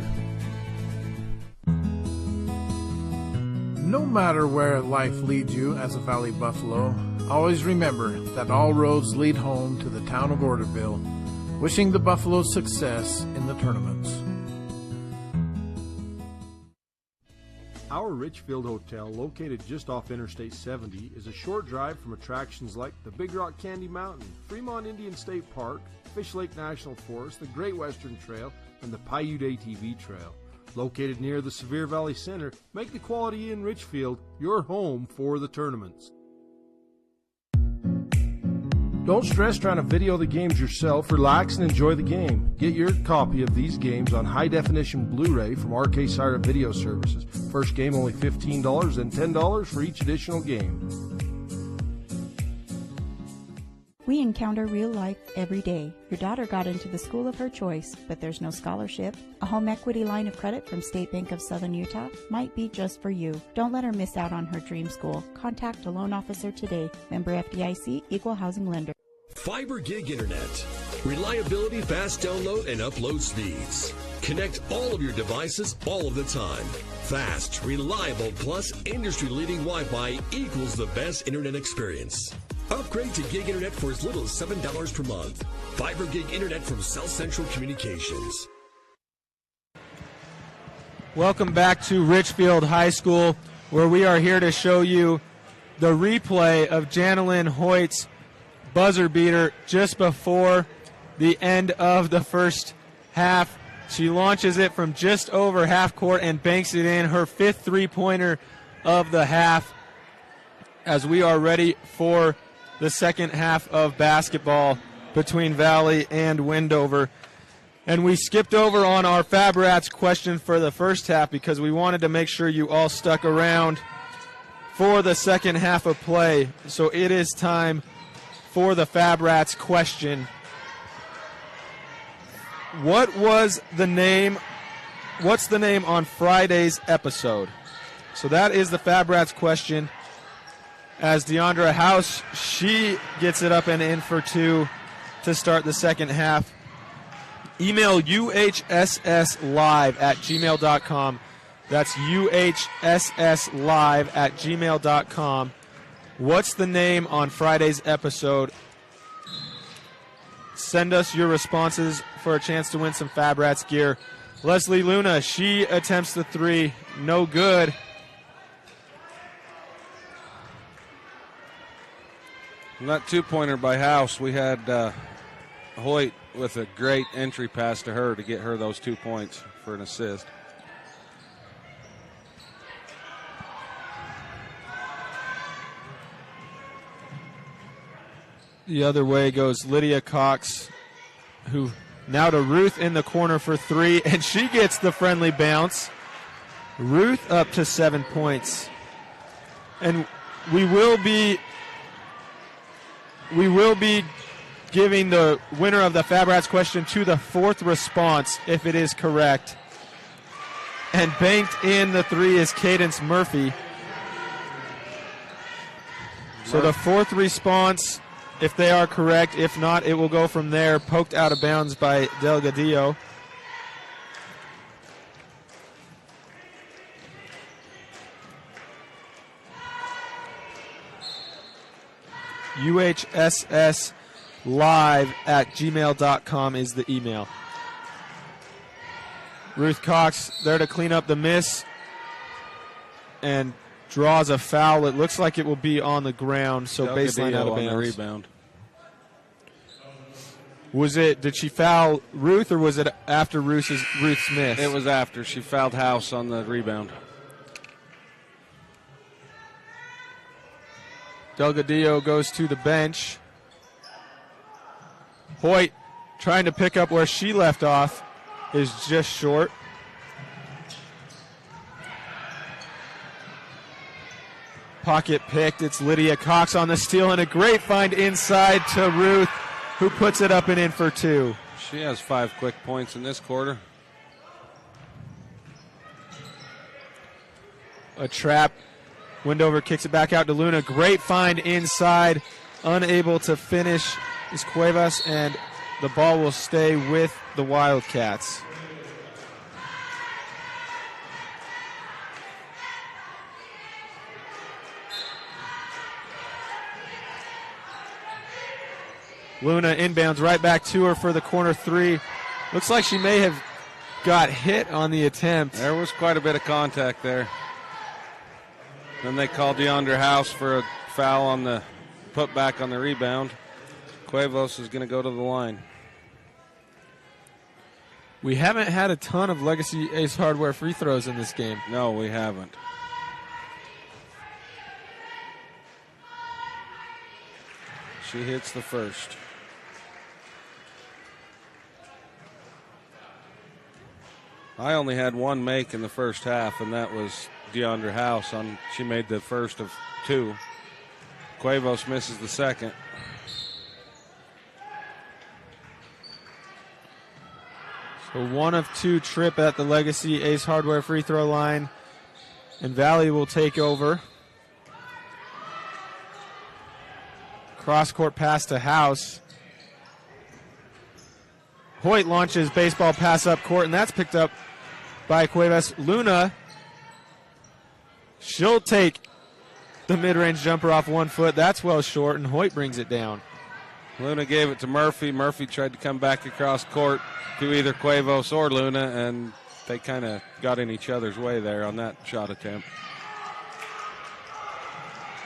No matter where life leads you as a Valley Buffalo, always remember that all roads lead home to the town of Orderville. Wishing the Buffaloes success in the tournaments. Our Richfield Hotel, located just off Interstate 70, is a short drive from attractions like the Big Rock Candy Mountain, Fremont Indian State Park, Fish Lake National Forest, the Great Western Trail, and the Paiute ATV Trail. Located near the Sevier Valley Center, make the Quality Inn Richfield your home for the tournaments. Don't stress trying to video the games yourself. Relax and enjoy the game. Get your copy of these games on high-definition Blu-ray from RK Sire Video Services. First game only $15 and $10 for each additional game. We encounter real life every day. Your daughter got into the school of her choice, but there's no scholarship. A home equity line of credit from State Bank of Southern Utah might be just for you. Don't let her miss out on her dream school. Contact a loan officer today. Member FDIC, Equal Housing Lender. Fiber Gig Internet. Reliability, fast download, and upload speeds. Connect all of your devices all of the time. Fast, reliable, plus industry-leading Wi-Fi equals the best internet experience. Upgrade to Gig Internet for as little as $7 per month. Fiber Gig Internet from South Central Communications. Welcome back to Richfield High School, where we are here to show you the replay of Janelyn Hoyt's buzzer beater just before the end of the first half. She launches it from just over half court and banks it in, her fifth three-pointer of the half, as we are ready for the second half of basketball between Valley and Wendover. And we skipped over on our Fab Rats question for the first half because we wanted to make sure you all stuck around for the second half of play. So it is time for the Fab Rats question. What's the name on Friday's episode? So that is the Fab Rats question. As Deandra House, she gets it up and in for two to start the second half. Email uhsslive@gmail.com. That's uhsslive@gmail.com. What's the name on Friday's episode? Send us your responses for a chance to win some Fab Rats gear. Leslie Luna, she attempts the three. No good. That two-pointer by House, we had Hoyt with a great entry pass to her to get her those 2 points for an assist. The other way goes Lydia Cox, who now to Ruth in the corner for three, and she gets the friendly bounce. Ruth up to 7 points. And we will be giving the winner of the Fab Rats question to the fourth response if it is correct. And banked in the three is Cadence Murphy. So the fourth response, if they are correct, if not, it will go from there. Poked out of bounds by Delgadillo. uhsslive@gmail.com is the email. Ruth Cox there to clean up the miss and draws a foul. It looks like it will be on the ground, so baseline out of bounds. On the rebound. Did she foul Ruth, or was it after Ruth's miss? It was after. She fouled House on the rebound. Delgadillo goes to the bench. Hoyt, trying to pick up where she left off, is just short. Pocket picked. It's Lydia Cox on the steal, and a great find inside to Ruth, who puts it up and in for two. She has 5 quick points in this quarter. A trap. Wendover kicks it back out to Luna. Great find inside. Unable to finish is Cuevas, and the ball will stay with the Wildcats. Luna inbounds right back to her for the corner three. Looks like she may have got hit on the attempt. There was quite a bit of contact there. Then they called DeAndre House for a foul on the putback on the rebound. Cuevas is going to go to the line. We haven't had a ton of Legacy Ace Hardware free throws in this game. No, we haven't. She hits the first. I only had one make in the first half, and that was DeAndre House. She made the first of two. Cuevas misses the second. So 1 of 2 trip at the Legacy Ace Hardware free throw line, and Valley will take over. Cross-court pass to House. Hoyt launches baseball pass up court, and that's picked up by Cuevas. Luna, she'll take the mid-range jumper off 1 foot. That's well short, and Hoyt brings it down. Luna gave it to Murphy. Murphy tried to come back across court to either Cuevas or Luna, and they kind of got in each other's way there on that shot attempt.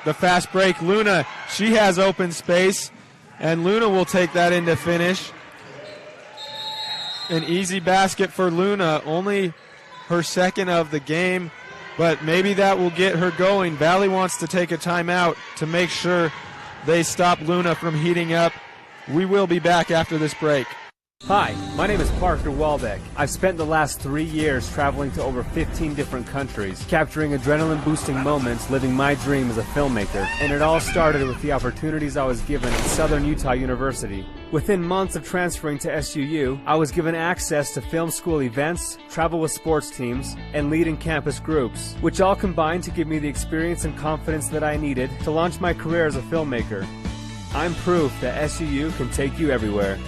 The fast break, Luna, she has open space, and Luna will take that in to finish. An easy basket for Luna, only her second of the game, but maybe that will get her going. Valley wants to take a timeout to make sure they stop Luna from heating up. We will be back after this break. Hi, my name is Parker Walbeck. I've spent the last 3 years traveling to over 15 different countries, capturing adrenaline-boosting moments, living my dream as a filmmaker. And it all started with the opportunities I was given at Southern Utah University. Within months of transferring to SUU, I was given access to film school events, travel with sports teams, and lead in campus groups, which all combined to give me the experience and confidence that I needed to launch my career as a filmmaker. I'm proof that SUU can take you everywhere.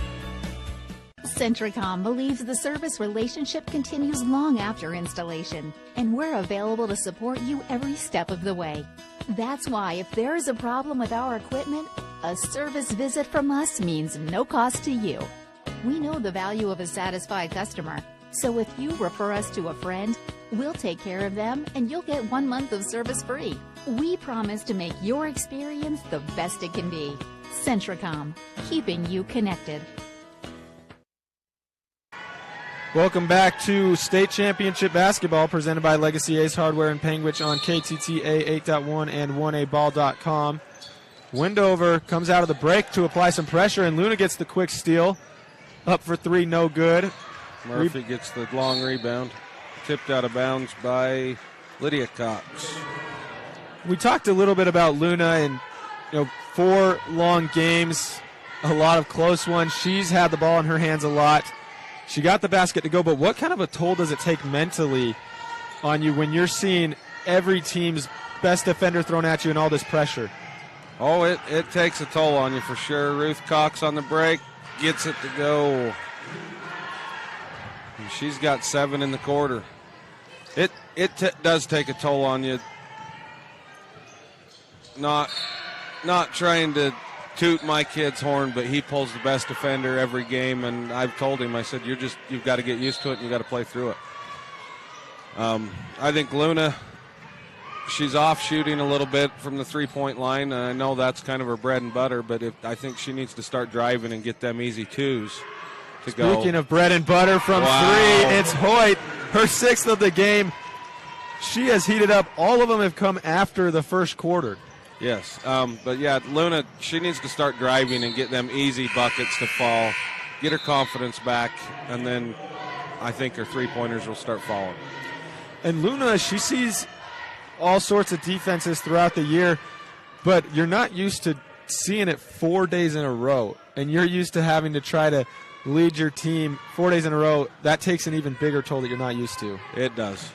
Centricom believes the service relationship continues long after installation, and we're available to support you every step of the way. That's why if there is a problem with our equipment, a service visit from us means no cost to you. We know the value of a satisfied customer, so if you refer us to a friend, we'll take care of them and you'll get 1 month of service free. We promise to make your experience the best it can be. Centricom, keeping you connected. Welcome back to State Championship Basketball presented by Legacy Ace Hardware in Panguitch on KTTA 8.1 and 1aball.com. Wendover comes out of the break to apply some pressure, and Luna gets the quick steal. Up for 3, no good. Murphy gets the long rebound. Tipped out of bounds by Lydia Cox. We talked a little bit about Luna and 4 long games, a lot of close ones. She's had the ball in her hands a lot. She got the basket to go, but what kind of a toll does it take mentally on you when you're seeing every team's best defender thrown at you and all this pressure? Oh, it takes a toll on you for sure. Ruth Cox on the break, gets it to go. And she's got 7 in the quarter. It does take a toll on you. Not trying to toot my kid's horn, but he pulls the best defender every game, and I've told him, I said, you've got to get used to it and you've got to play through it. I think Luna, she's off shooting a little bit from the 3-point line, and I know that's kind of her bread and butter, but I think she needs to start driving and get them easy twos to go. Speaking of bread and butter from 3, it's Hoyt, her 6th of the game. She has heated up. All of them have come after the first quarter. Yes, but yeah, Luna, she needs to start driving and get them easy buckets to fall, get her confidence back, and then I think her 3-pointers will start falling. And Luna, she sees all sorts of defenses throughout the year, but you're not used to seeing it 4 days in a row, and you're used to having to try to lead your team 4 days in a row. That takes an even bigger toll that you're not used to. It does.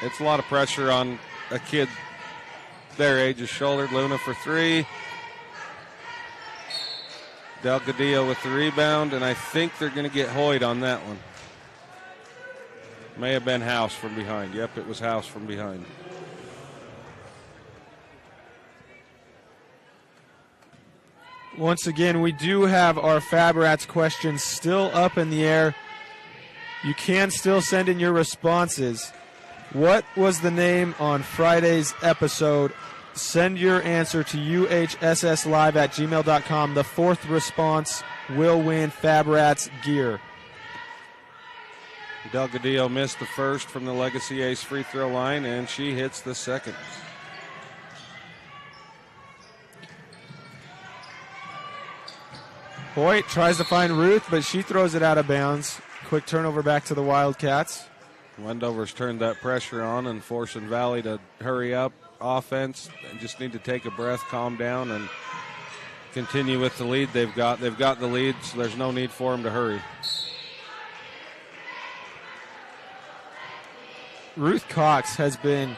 It's a lot of pressure on a kid their age is shouldered. Luna for 3. Delgadillo with the rebound, and I think they're going to get Hoyt on that one. May have been House from behind. Yep, it was House from behind. Once again, we do have our Fab Rats questions still up in the air. You can still send in your responses. What was the name on Friday's episode? Send your answer to uhsslive@gmail.com. The fourth response will win Fab Rats gear. Delgadillo missed the first from the Legacy Ace free throw line, and she hits the second. Hoyt tries to find Ruth, but she throws it out of bounds. Quick turnover back to the Wildcats. Wendover's turned that pressure on and forcing Valley to hurry up offense. They just need to take a breath, calm down, and continue with the lead they've got. They've got the lead, so there's no need for them to hurry. Ruth Cox has been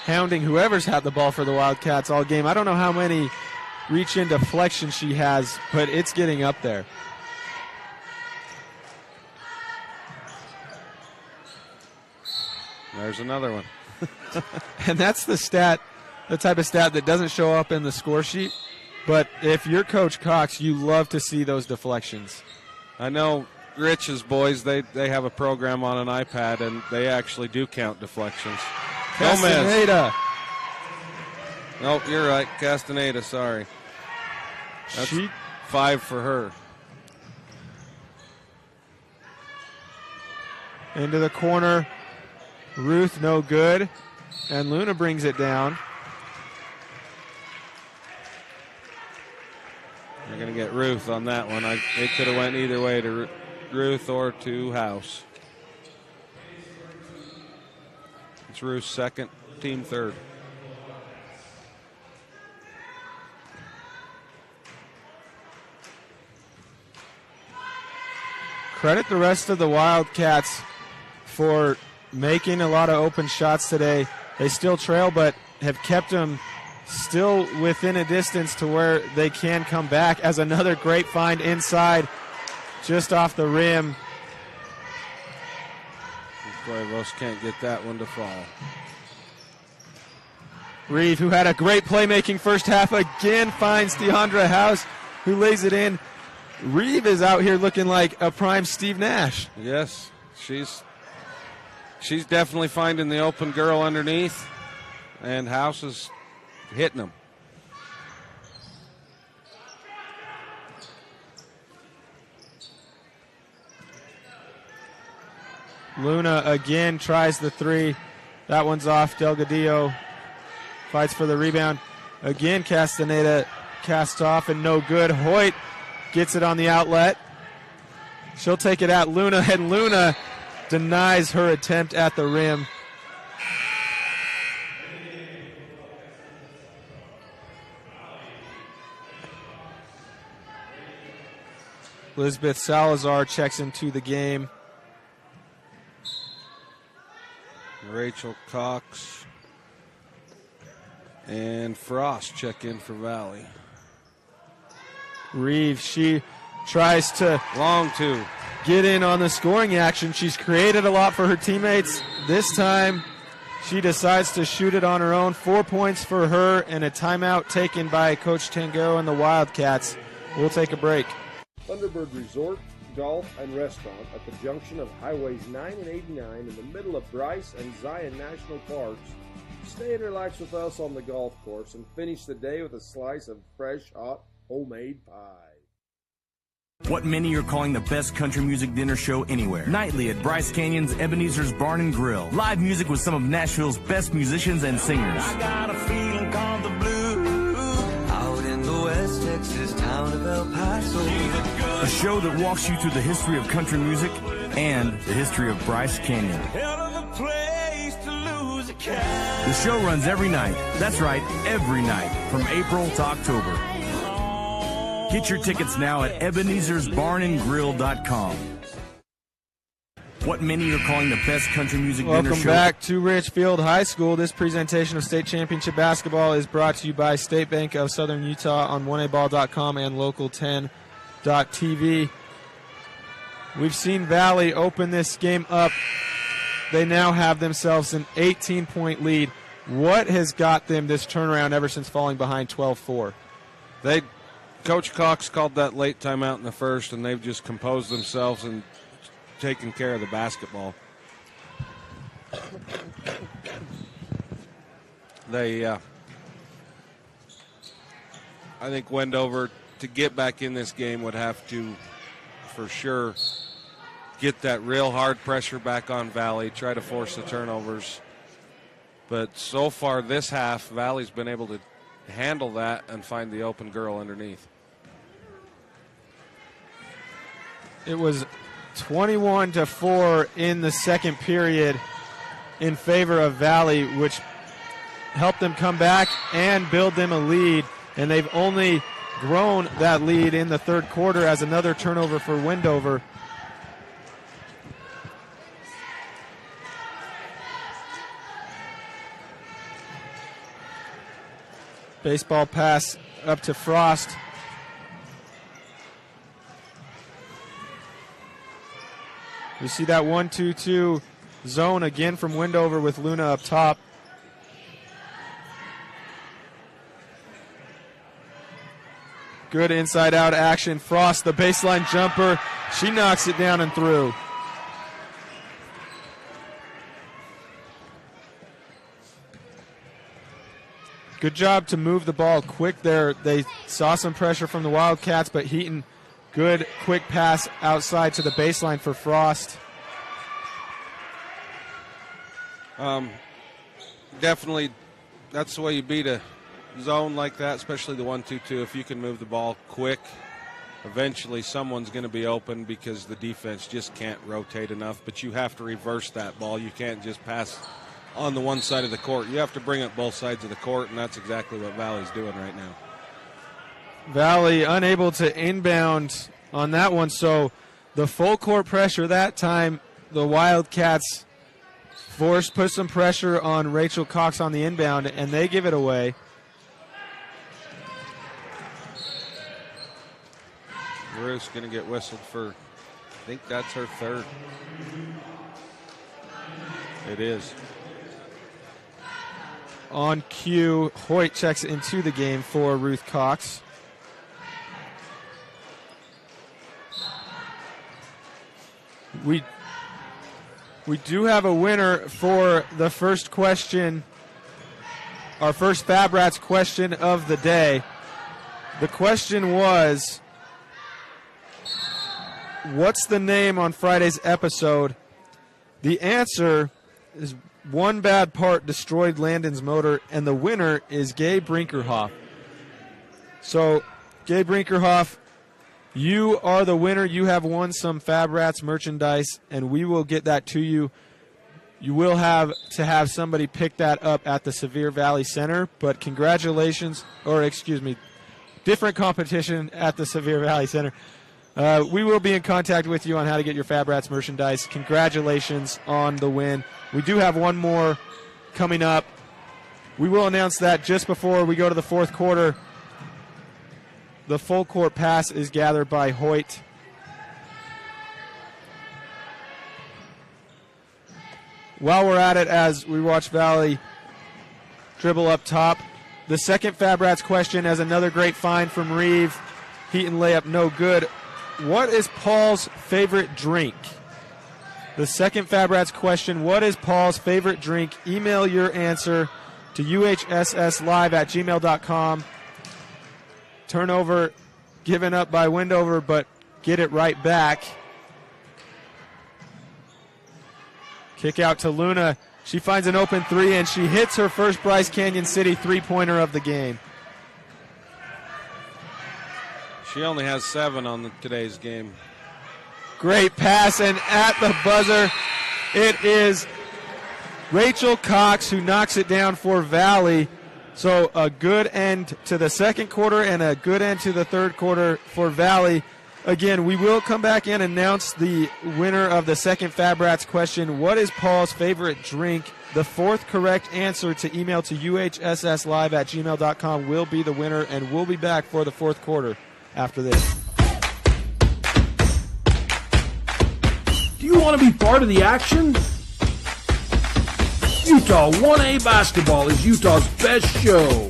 hounding whoever's had the ball for the Wildcats all game. I don't know how many reach-in deflections she has, but it's getting up there. There's another one. And that's the type of stat that doesn't show up in the score sheet. But if you're Coach Cox, you love to see those deflections. I know Rich's boys, they have a program on an iPad, and they actually do count deflections. Castaneda. Oh, you're right. Castaneda, sorry. That's 5 for her. Into the corner. Ruth, no good. And Luna brings it down. They're going to get Ruth on that one. It could have went either way to Ruth or to House. It's Ruth's second, team third. Credit the rest of the Wildcats for making a lot of open shots today. They still trail, but have kept them still within a distance to where they can come back, as another great find inside, just off the rim. Cuervos can't get that one to fall. Reeve, who had a great playmaking first half, again finds DeAndra House, who lays it in. Reeve is out here looking like a prime Steve Nash. Yes, she's definitely finding the open girl underneath, and House is hitting them. Luna again tries the three. That one's off. Delgadillo fights for the rebound. Again, Castaneda casts off and no good. Hoyt gets it on the outlet. She'll take it at Luna, and Luna denies her attempt at the rim. Elizabeth Salazar checks into the game. Rachel Cox and Frost check in for Valley. Reeves, she tries to get in on the scoring action. She's created a lot for her teammates. This time she decides to shoot it on her own. 4 points for her and a timeout taken by Coach Tangero and the Wildcats. We'll take a break. Thunderbird Resort, Golf, and Restaurant at the junction of Highways 9 and 89 in the middle of Bryce and Zion National Parks. Stay and relax with us on the golf course and finish the day with a slice of fresh, hot, homemade pie. What many are calling the best country music dinner show anywhere. Nightly at Bryce Canyon's Ebenezer's Barn and Grill. Live music with some of Nashville's best musicians and singers. I got a feeling called the blues out in the West Texas town of El Paso. A show that walks you through the history of country music and the history of Bryce Canyon. Hell of a place to lose a cat. The show runs every night. That's right, every night from April to October. Get your tickets now at Ebenezer'sBarnandGrill.com. What many are calling the best country music dinner show. Welcome back to Richfield High School. This presentation of state championship basketball is brought to you by State Bank of Southern Utah on 1aball.com and local10.tv. We've seen Valley open this game up. They now have themselves an 18-point lead. What has got them this turnaround ever since falling behind 12-4? Coach Cox called that late timeout in the first, and they've just composed themselves and taken care of the basketball. I think Wendover, to get back in this game, would have to, for sure, get that real hard pressure back on Valley, try to force the turnovers. But so far this half, Valley's been able to handle that and find the open girl underneath. It was 21-4 in the second period in favor of Valley, which helped them come back and build them a lead. And they've only grown that lead in the third quarter as another turnover for Wendover. Baseball pass up to Frost. We see that 1-2-2 zone again from Wendover with Luna up top. Good inside-out action. Frost, the baseline jumper. She knocks it down and through. Good job to move the ball quick there. They saw some pressure from the Wildcats, but Heaton, good quick pass outside to the baseline for Frost. Definitely, that's the way you beat a zone like that, especially the 1-2-2. If you can move the ball quick, eventually someone's going to be open because the defense just can't rotate enough. But you have to reverse that ball. You can't just pass on the one side of the court. You have to bring up both sides of the court, and that's exactly what Valley's doing right now. Valley unable to inbound on that one, so the full court pressure that time, the Wildcats put some pressure on Rachel Cox on the inbound, and they give it away. Ruth's going to get whistled for, I think that's her third. It is. On cue, Hoyt checks into the game for Ruth Cox. We do have a winner for the first question, our first Fab Rats question of the day. The question was, what's the name on Friday's episode? The answer is One Bad Part Destroyed Landon's Motor, and the winner is Gabe Brinkerhoff. So, Gabe Brinkerhoff, you are the winner. You have won some Fab Rats merchandise, and we will get that to you. You will have to have somebody pick that up at the Sevier Valley Center, but congratulations, or excuse me, different competition at the Sevier Valley Center. We will be in contact with you on how to get your Fab Rats merchandise. Congratulations on the win. We do have one more coming up. We will announce that just before we go to the fourth quarter. The full court pass is gathered by Hoyt. While we're at it, as we watch Valley dribble up top, the second Fab Rats question as another great find from Reeve. Heaton layup no good. What is Paul's favorite drink? The second Fab Rats question, what is Paul's favorite drink? Email your answer to uhsslive@gmail.com. Turnover given up by Wendover, but get it right back. Kick out to Luna. She finds an open three, and she hits her first Bryce Canyon City three-pointer of the game. She only has 7 on today's game. Great pass, and at the buzzer, it is Rachel Cox who knocks it down for Valley. So a good end to the second quarter and a good end to the third quarter for Valley. Again, we will come back and announce the winner of the second Fab Rats question. What is Paul's favorite drink? The fourth correct answer to email to uhsslive@gmail.com will be the winner, and we'll be back for the fourth quarter after this. Do you want to be part of the action? Utah 1A Basketball is Utah's best show.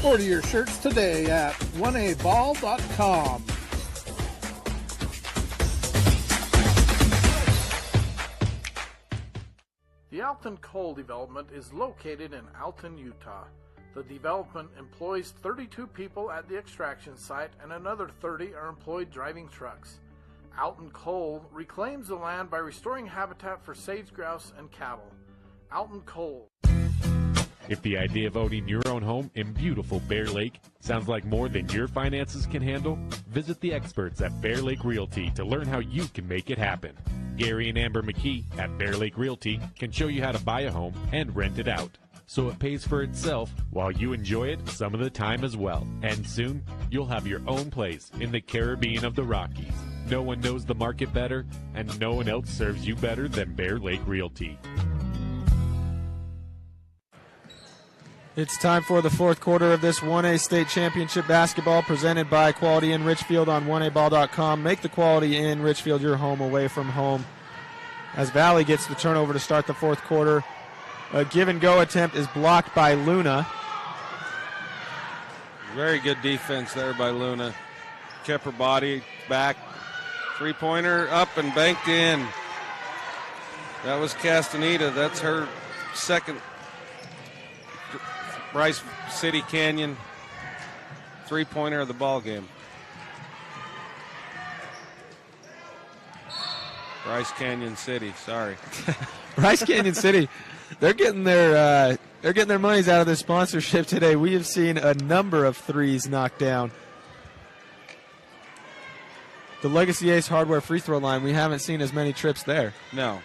Order your shirts today at 1aball.com. The Alton Coal Development is located in Alton, Utah. The development employs 32 people at the extraction site and another 30 are employed driving trucks. Alton Coal reclaims the land by restoring habitat for sage grouse and cattle. Alton Coal. If the idea of owning your own home in beautiful Bear Lake sounds like more than your finances can handle, visit the experts at Bear Lake Realty to learn how you can make it happen. Gary and Amber McKee at Bear Lake Realty can show you how to buy a home and rent it out, so it pays for itself while you enjoy it some of the time as well. And soon, you'll have your own place in the Caribbean of the Rockies. No one knows the market better, and no one else serves you better than Bear Lake Realty. It's time for the fourth quarter of this 1A state championship basketball presented by Quality Inn Richfield on 1aball.com. Make the Quality Inn Richfield your home away from home. As Valley gets the turnover to start the fourth quarter, a give-and-go attempt is blocked by Luna. Very good defense there by Luna. Kept her body back. Three-pointer up and banked in. That was Castaneda. That's her second Bryce City Canyon three-pointer of the ball game. Bryce Canyon City, sorry. Bryce Canyon City, they're getting their monies out of this sponsorship today. We have seen a number of threes knocked down. The Legacy Ace Hardware free throw line, we haven't seen as many trips there. No,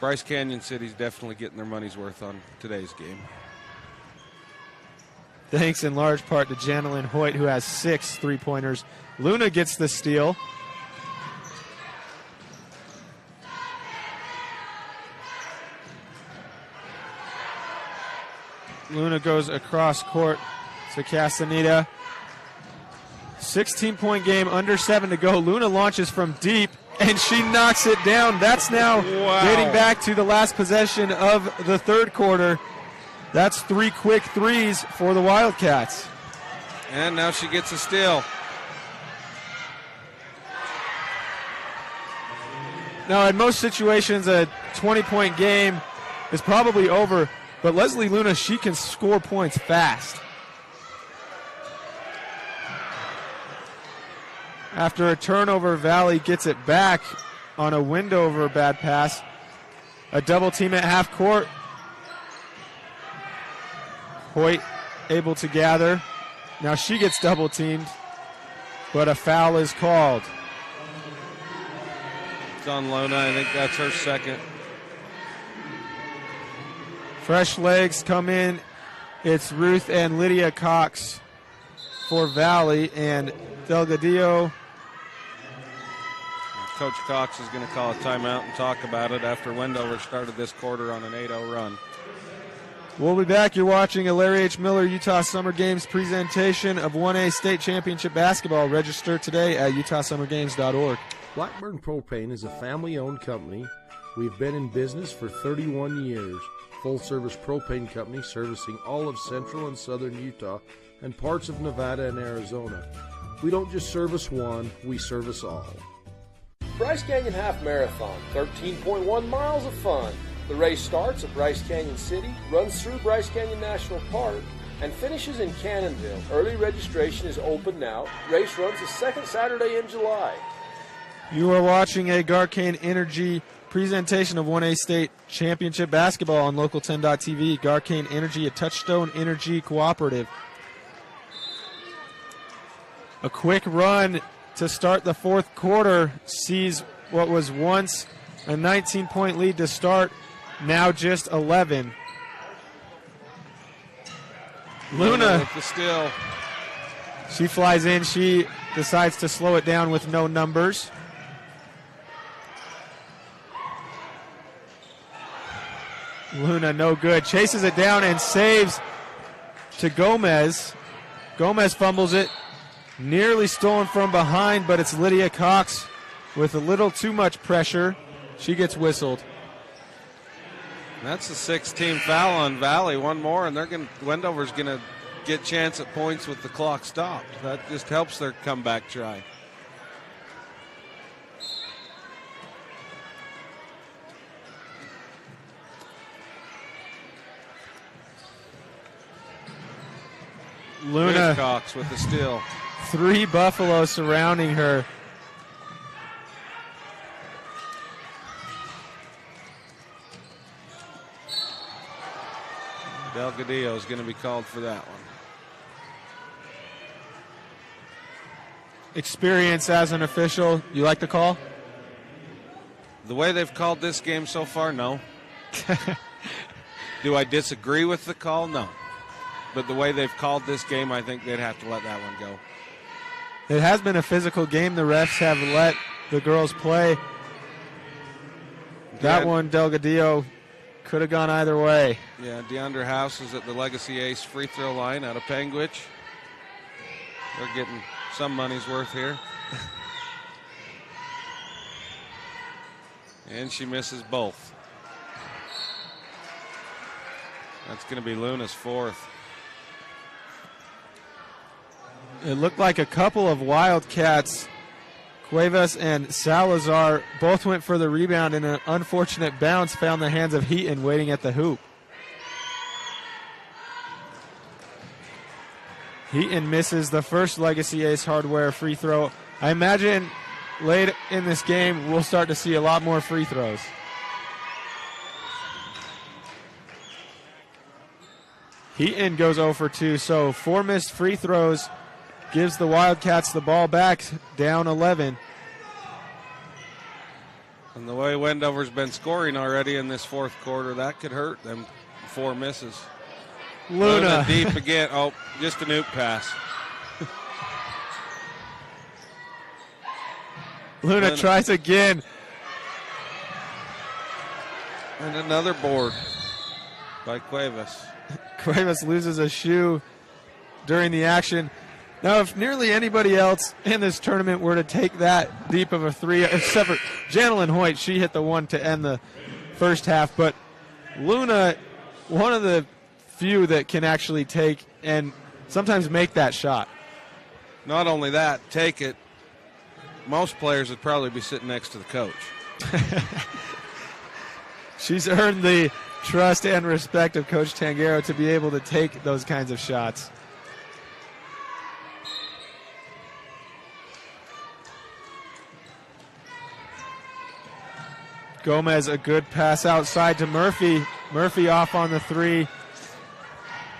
Bryce Canyon City's definitely getting their money's worth on today's game. Thanks in large part to Janelyn Hoyt, who has 6 three-pointers. Luna gets the steal. Luna goes across court to Castaneda. 16-point game, under 7 to go. Luna launches from deep, and she knocks it down. That's now dating back to the last possession of the third quarter. That's 3 quick threes for the Wildcats. And now she gets a steal. Now, in most situations, a 20-point game is probably over, but Leslie Luna, she can score points fast. After a turnover, Valley gets it back on a Wendover bad pass. A double team at half court. Hoyt able to gather. Now she gets double teamed, but a foul is called. It's on Lona. I think that's her second. Fresh legs come in. It's Ruth and Lydia Cox for Valley, and Delgadillo. Coach Cox is going to call a timeout and talk about it after Wendover started this quarter on an 8-0 run. We'll be back. You're watching a Larry H. Miller Utah Summer Games presentation of 1A State Championship Basketball. Register today at utahsummergames.org. Blackburn Propane is a family-owned company. We've been in business for 31 years. Full-service propane company servicing all of central and southern Utah and parts of Nevada and Arizona. We don't just service one, we service all. Bryce Canyon Half Marathon, 13.1 miles of fun. The race starts at Bryce Canyon City, runs through Bryce Canyon National Park, and finishes in Cannonville. Early registration is open now. Race runs the second Saturday in July. You are watching a Garcane Energy presentation of 1A State Championship Basketball on Local10.tv. Garcane Energy, a Touchstone Energy cooperative. A quick run to start the fourth quarter sees what was once a 19-point lead to start, now just 11. Luna with the steal. She flies in. She decides to slow it down with no numbers. Luna no good. Chases it down and saves to Gomez. Gomez fumbles it. Nearly stolen from behind, but it's Lydia Cox with a little too much pressure. She gets whistled. That's the 6th-team foul on Valley. One more, and Wendover's going to get chance at points with the clock stopped. That just helps their comeback try. Luna Cox with the steal. 3 Buffaloes surrounding her. Delgadillo is going to be called for that one. Experience as an official, you like the call? The way they've called this game so far, no. Do I disagree with the call? No. But the way they've called this game, I think they'd have to let that one go. It has been a physical game. The refs have let the girls play. That one, Delgadillo, could have gone either way. Yeah, DeAndre House is at the Legacy Ace free throw line out of Panguitch. They're getting some money's worth here. And she misses both. That's going to be Luna's 4th. It looked like a couple of Wildcats, Cuevas and Salazar, both went for the rebound, and an unfortunate bounce found the hands of Heaton waiting at the hoop. Heaton misses the first Legacy Ace Hardware free throw. I imagine late in this game we'll start to see a lot more free throws. Heaton goes 0 for 2, so 4 missed free throws gives the Wildcats the ball back, down 11. And the way Wendover's been scoring already in this 4th quarter, that could hurt them. 4 misses. Luna deep again. Oh, just an oop pass. Luna tries again. And another board by Cuevas. Cuevas loses a shoe during the action. Now, if nearly anybody else in this tournament were to take that deep of a 3, except for Janelyn Hoyt, she hit the one to end the first half. But Luna, one of the few that can actually take and sometimes make that shot. Not only that, take it. Most players would probably be sitting next to the coach. She's earned the trust and respect of Coach Tangero to be able to take those kinds of shots. Gomez, a good pass outside to Murphy. Murphy off on the 3.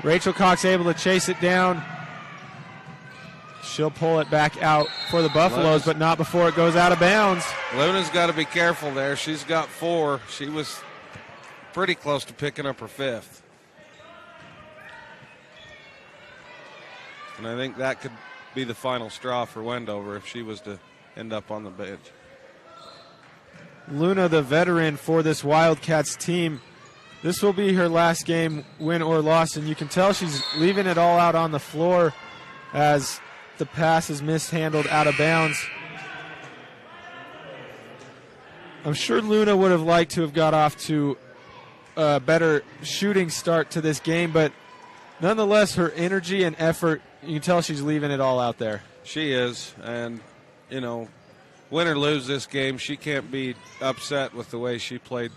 Rachel Cox able to chase it down. She'll pull it back out for the Buffaloes, but not before it goes out of bounds. Luna's got to be careful there. She's got 4. She was pretty close to picking up her 5th. And I think that could be the final straw for Wendover if she was to end up on the bench. Luna, the veteran for this Wildcats team, this will be her last game, win or loss, and you can tell she's leaving it all out on the floor as the pass is mishandled out of bounds. I'm sure Luna would have liked to have got off to a better shooting start to this game, but nonetheless, her energy and effort, you can tell she's leaving it all out there. She is, and, you know, win or lose this game, she can't be upset with the way she played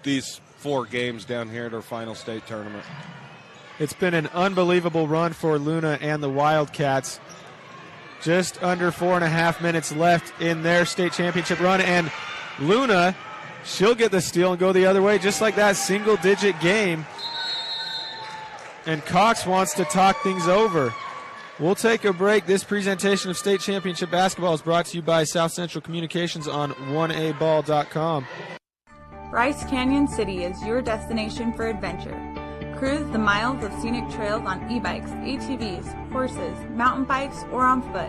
these 4 games down here at her final state tournament. It's been an unbelievable run for Luna and the Wildcats. Just under 4.5 minutes left in their state championship run, and Luna, she'll get the steal and go the other way, just like that single-digit game. And Cox wants to talk things over. We'll take a break. This presentation of state championship basketball is brought to you by South Central Communications on 1aball.com. Bryce Canyon City is your destination for adventure. Cruise the miles of scenic trails on e-bikes, ATVs, horses, mountain bikes, or on foot.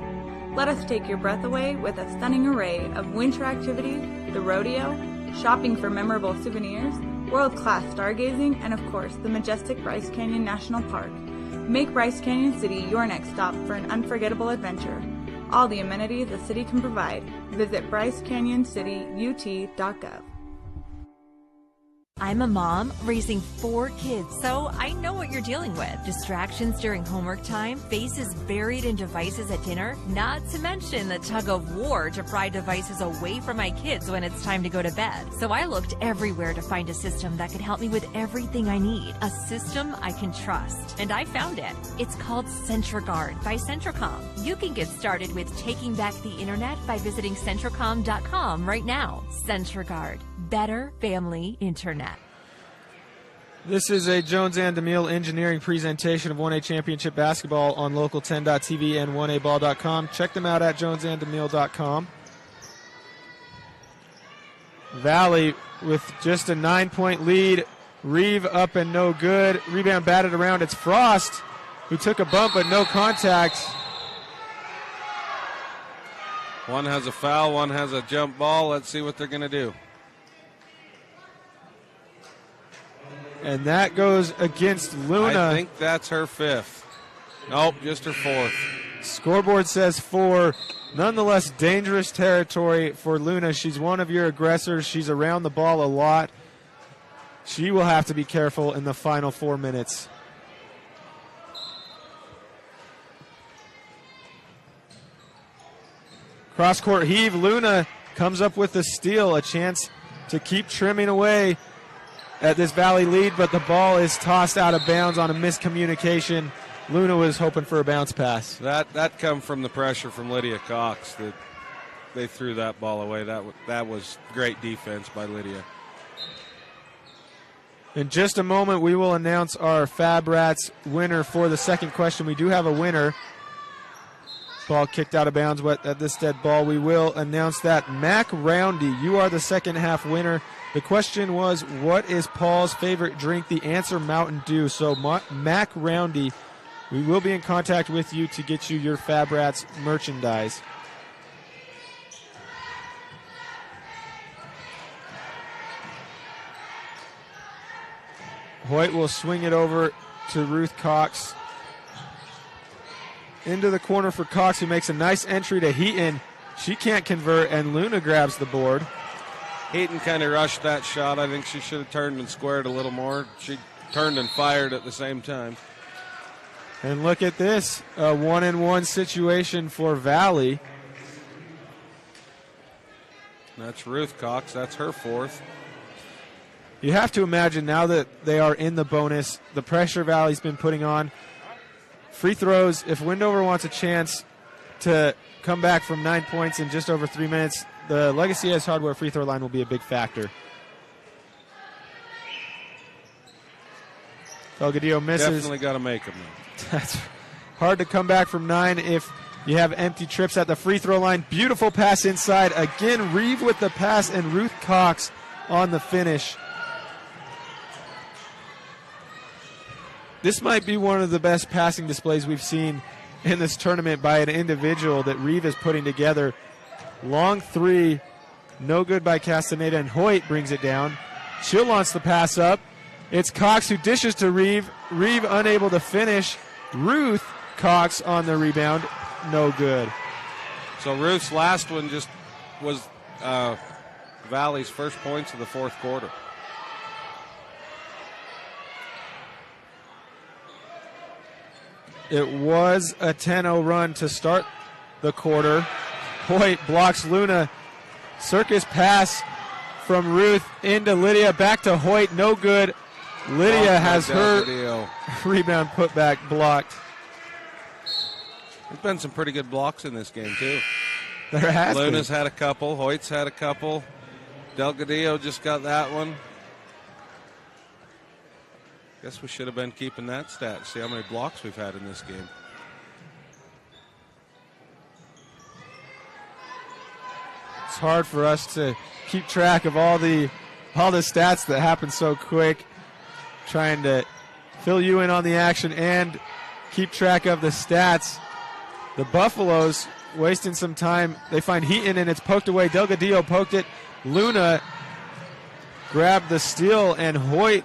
Let us take your breath away with a stunning array of winter activities, the rodeo, shopping for memorable souvenirs, world-class stargazing, and of course, the majestic Bryce Canyon National Park. Make Bryce Canyon City your next stop for an unforgettable adventure. All the amenities the city can provide. Visit BryceCanyonCityUT.gov. I'm a mom raising 4 kids, so I know what you're dealing with. Distractions during homework time, faces buried in devices at dinner, not to mention the tug of war to pry devices away from my kids when it's time to go to bed. So I looked everywhere to find a system that could help me with everything I need. A system I can trust. And I found it. It's called CentraGuard by Centracom. You can get started with taking back the internet by visiting Centracom.com right now. CentraGuard. Better family internet. This is a Jones and DeMille engineering presentation of 1A Championship Basketball on Local 10.tv and 1aball.com. Check them out at jonesandemille.com. Valley with just a 9-point lead. Reeve up and no good. Rebound batted around. It's Frost who took a bump but no contact. One has a foul, one has a jump ball. Let's see what they're going to do. And that goes against Luna. I think that's her 5th. Nope, just her 4th. Scoreboard says 4. Nonetheless, dangerous territory for Luna. She's one of your aggressors. She's around the ball a lot. She will have to be careful in the final 4 minutes. Cross-court heave. Luna comes up with the steal, a chance to keep trimming away at this Valley lead, but the ball is tossed out of bounds on a miscommunication. Luna was hoping for a bounce pass. That come from the pressure from Lydia Cox that they threw that ball away. That was great defense by Lydia. In just a moment, we will announce our Fab Rats winner for the second question. We do have a winner. Ball kicked out of bounds at this dead ball. We will announce that. Mac Roundy, you are the second half winner. The question was, what is Paul's favorite drink? The answer, Mountain Dew. So Mac Roundy, we will be in contact with you to get you your Fab Rats merchandise. Hoyt will swing it over to Ruth Cox. Into the corner for Cox, who makes a nice entry to Heaton. She can't convert, and Luna grabs the board. Heaton kind of rushed that shot. I think she should have turned and squared a little more. She turned and fired at the same time. And look at this, a 1-and-1 situation for Valley. That's Ruth Cox. That's her 4th. You have to imagine now that they are in the bonus, the pressure Valley's been putting on. Free throws, if Wendover wants a chance to come back from 9 points in just over 3 minutes, the Legacy S Hardware free throw line will be a big factor. Delgadillo misses. Definitely got to make them. That's hard to come back from 9 if you have empty trips at the free throw line. Beautiful pass inside. Again, Reeve with the pass and Ruth Cox on the finish. This might be one of the best passing displays we've seen in this tournament by an individual that Reeve is putting together. Long 3, no good by Castaneda, and Hoyt brings it down. She'll launch the pass up. It's Cox who dishes to Reeve. Reeve unable to finish. Ruth Cox on the rebound, no good. So Ruth's last one just was Valley's first points of the 4th quarter. It was a 10-0 run to start the quarter. Hoyt blocks Luna. Circus pass from Ruth into Lydia. Back to Hoyt. No good. Lydia has her rebound put back blocked. There's been some pretty good blocks in this game, too. There has been. Luna's had a couple. Hoyt's had a couple. Delgadillo just got that one. Guess we should have been keeping that stat. See how many blocks we've had in this game. It's hard for us to keep track of all the stats that happen so quick. Trying to fill you in on the action and keep track of the stats. The Buffaloes wasting some time. They find Heaton and it's poked away. Delgadillo poked it. Luna grabbed the steal and Hoyt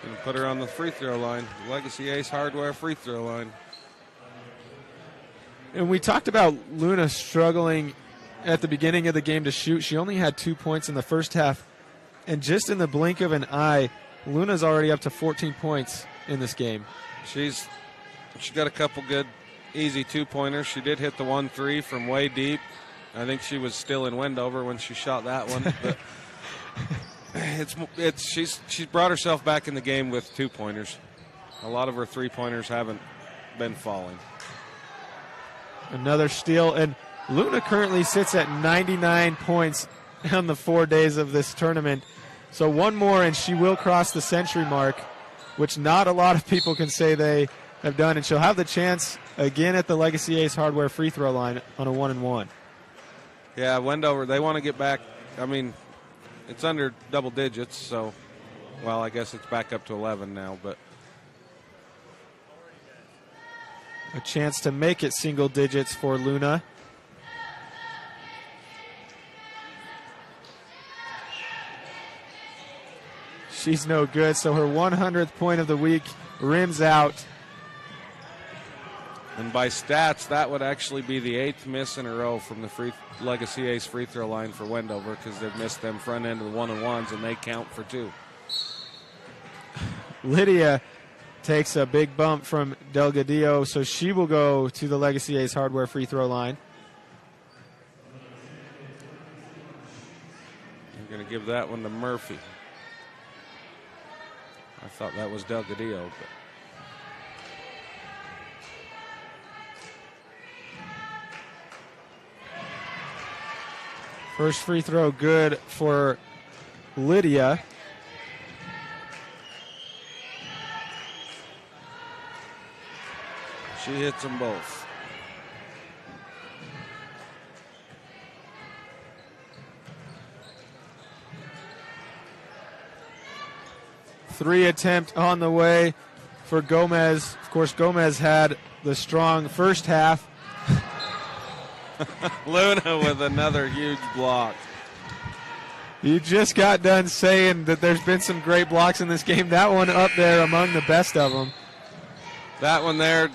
and put her on the free throw line. Legacy Ace Hardware free throw line. And we talked about Luna struggling at the beginning of the game to shoot. She only had 2 points in the first half. And just in the blink of an eye, Luna's already up to 14 points in this game. She got a couple good, easy two-pointers. She did hit the 1-3 from way deep. I think she was still in Wendover when she shot that one. But she's brought herself back in the game with two-pointers. A lot of her three-pointers haven't been falling. Another steal, and Luna currently sits at 99 points on the 4 days of this tournament. So one more and she will cross the century mark, which not a lot of people can say they have done, and she'll have the chance again at the Legacy Ace Hardware free throw line on a 1-and-1. Yeah, Wendover, they want to get back. I mean, it's under double digits, so, well, I guess it's back up to 11 now, but a chance to make it single digits for Luna. She's no good, so her 100th point of the week rims out. And by stats, that would actually be the 8th miss in a row from the Legacy Ace free throw line for Wendover, because they've missed them front end of the 1-and-1s, and they count for 2. Lydia takes a big bump from Delgadillo, so she will go to the Legacy Ace Hardware free throw line. I'm going to give that one to Murphy. I thought that was Delgadillo, but first free throw good for Lydia. she hits them both. Three attempt on the way for Gomez. Of course, Gomez had the strong first half. Luna with another huge block. You just got done saying that there's been some great blocks in this game. That one up there among the best of them. That one there,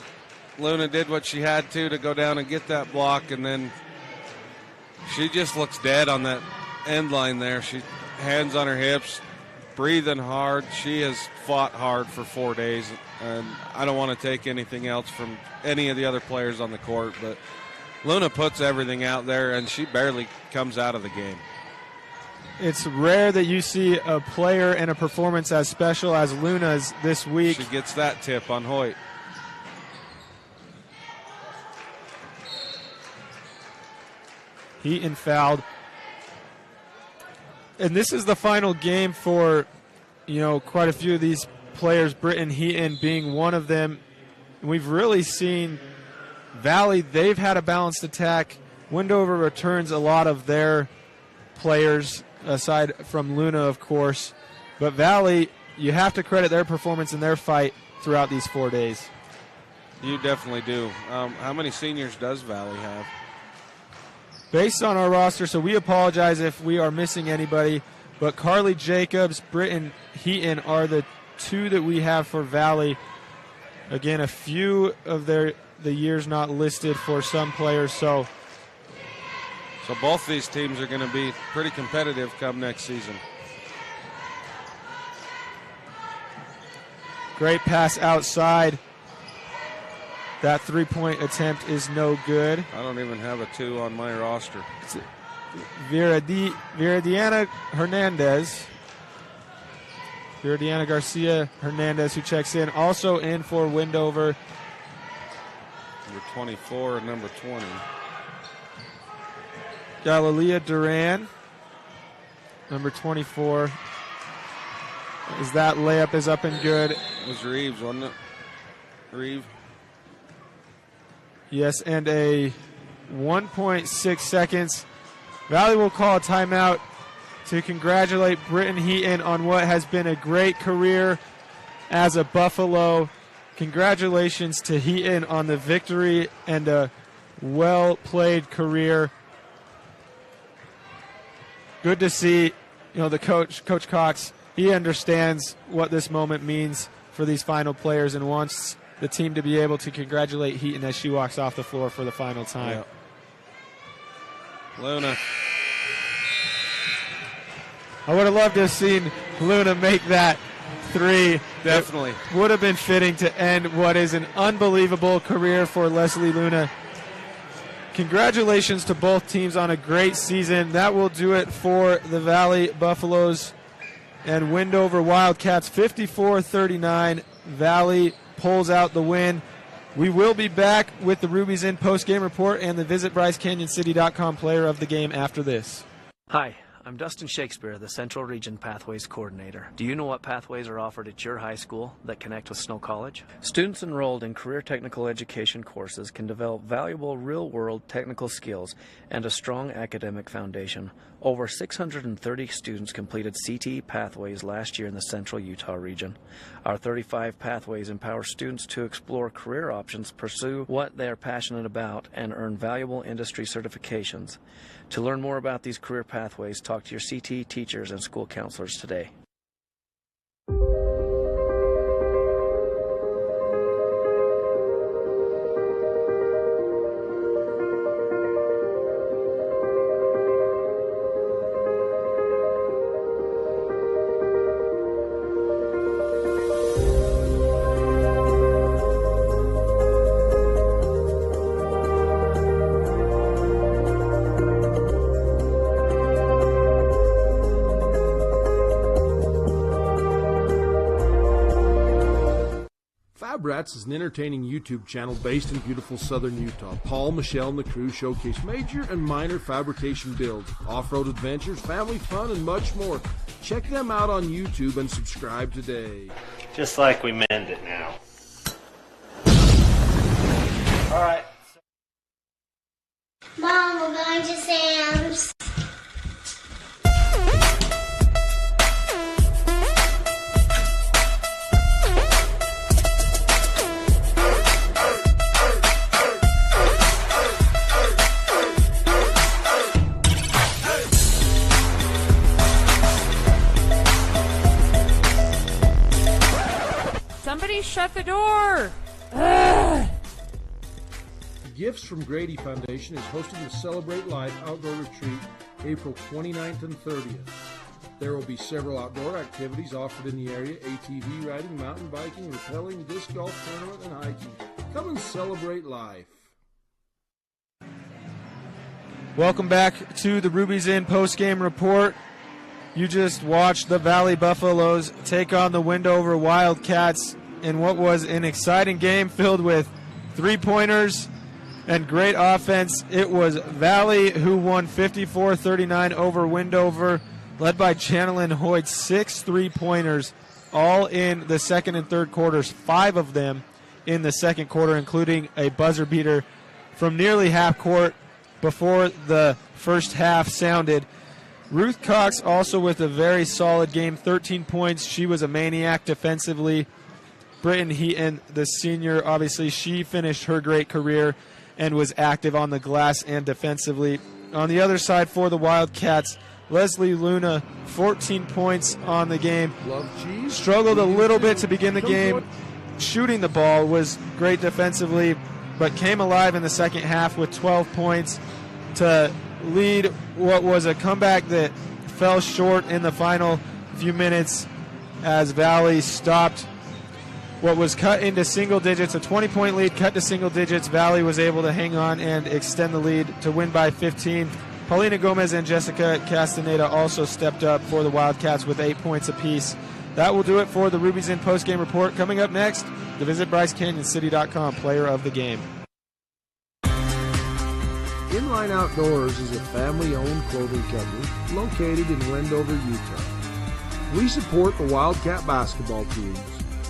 Luna did what she had to go down and get that block, and then she just looks dead on that end line there. She hands on her hips, breathing hard. She has fought hard for 4 days, and I don't want to take anything else from any of the other players on the court, but Luna puts everything out there, and she barely comes out of the game. It's rare that you see a player and a performance as special as Luna's this week. She gets that tip on Hoyt. Heaton fouled. And this is the final game for, quite a few of these players, Britton Heaton being one of them. We've really seen Valley, they've had a balanced attack. Wendover returns a lot of their players, aside from Luna, of course. But Valley, you have to credit their performance and their fight throughout these 4 days. You definitely do. How many seniors does Valley have? Based on our roster, so we apologize if we are missing anybody, but Carly Jacobs, Britton Heaton are the two that we have for Valley. Again, a few of the years not listed for some players, so both these teams are going to be pretty competitive come next season. Great pass outside. That three-point attempt is no good. I don't even have a 2 on my roster. Viridiana Hernandez. Viridiana Garcia Hernandez, who checks in. Also in for Wendover. Number 24 and number 20. Galilea Duran, number 24. Is that layup is up and good. It was Reeves, wasn't it? Reeve. Yes, and a 1.6 seconds. Valley will call a timeout to congratulate Britton Heaton on what has been a great career as a Buffalo. Congratulations to Heaton on the victory and a well-played career. Good to see, the Coach Cox, he understands what this moment means for these final players and wants the team to be able to congratulate Heaton as she walks off the floor for the final time. Yeah. Luna. I would have loved to have seen Luna make that three. Definitely. It would have been fitting to end what is an unbelievable career for Leslie Luna. Congratulations to both teams on a great season. That will do it for the Valley Buffaloes and Wendover Wildcats. 54-39. Valley pulls out the win. We will be back with the Ruby's Inn post-game report and the Visit BryceCanyonCity.com player of the game after this. Hi, I'm Dustin Shakespeare, the Central Region Pathways Coordinator. Do you know what pathways are offered at your high school that connect with Snow College? Students enrolled in career technical education courses can develop valuable real-world technical skills and a strong academic foundation. Over 630 students completed CTE pathways last year in the Central Utah region. Our 35 pathways empower students to explore career options, pursue what they are passionate about, and earn valuable industry certifications. To learn more about these career pathways, talk to your CTE teachers and school counselors today. Fab Rats is an entertaining YouTube channel based in beautiful southern Utah. Paul, Michelle, and the crew showcase major and minor fabrication builds, off-road adventures, family fun, and much more. Check them out on YouTube and subscribe today. Just like we meant it now. All right. Mom, we're going to Sam's. Somebody shut the door! Ugh. Gifts from Grady Foundation is hosting the Celebrate Life Outdoor Retreat April 29th and 30th. There will be several outdoor activities offered in the area: ATV riding, mountain biking, rappelling, disc golf tournament, and hiking. Come and celebrate life. Welcome back to the Ruby's Inn post-game report. You just watched the Valley Buffaloes take on the Wendover Wildcats in what was an exciting game filled with three-pointers and great offense. It was Valley who won 54-39 over Wendover, led by Chanelin Hoyt. 6 3-pointers, all in the second and third quarters, 5 of them in the second quarter, including a buzzer beater from nearly half court before the first half sounded. Ruth Cox also with a very solid game, 13 points. She was a maniac defensively. Britton Heaton, the senior, obviously she finished her great career and was active on the glass and defensively. On the other side for the Wildcats, Leslie Luna, 14 points on the game. Struggled a little bit to begin the game. Shooting the ball, was great defensively, but came alive in the second half with 12 points to lead what was a comeback that fell short in the final few minutes as Valley stopped what was cut into single digits. A 20-point lead cut to single digits. Valley was able to hang on and extend the lead to win by 15. Paulina Gomez and Jessica Castaneda also stepped up for the Wildcats with 8 points apiece. That will do it for the Ruby's Inn postgame report. Coming up next, the Visit BryceCanyonCity.com player of the game. Inline Outdoors is a family-owned clothing company located in Wendover, Utah. We support the Wildcat basketball teams.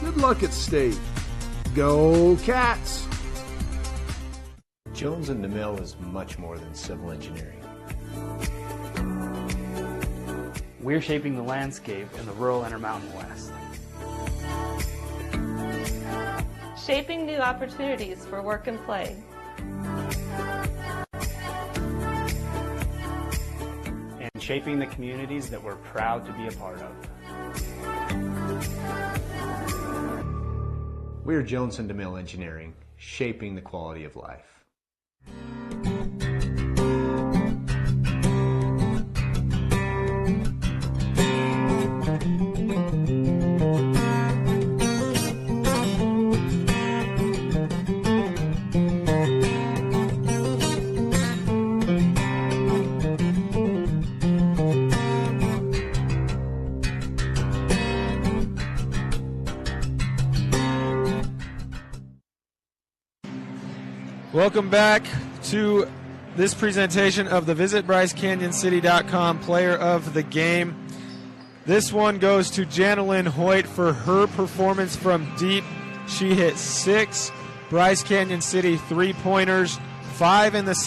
Good luck at state. Go Cats! Jones and DeMille is much more than civil engineering. We're shaping the landscape in the rural Intermountain West. Shaping new opportunities for work and play. And shaping the communities that we're proud to be a part of. We're Jones and DeMille Engineering, shaping the quality of life. Welcome back to this presentation of the VisitBryceCanyonCity.com Player of the Game. This one goes to Janelyn Hoyt for her performance from deep. She hit 6 Bryce Canyon City three-pointers, 5 in the second.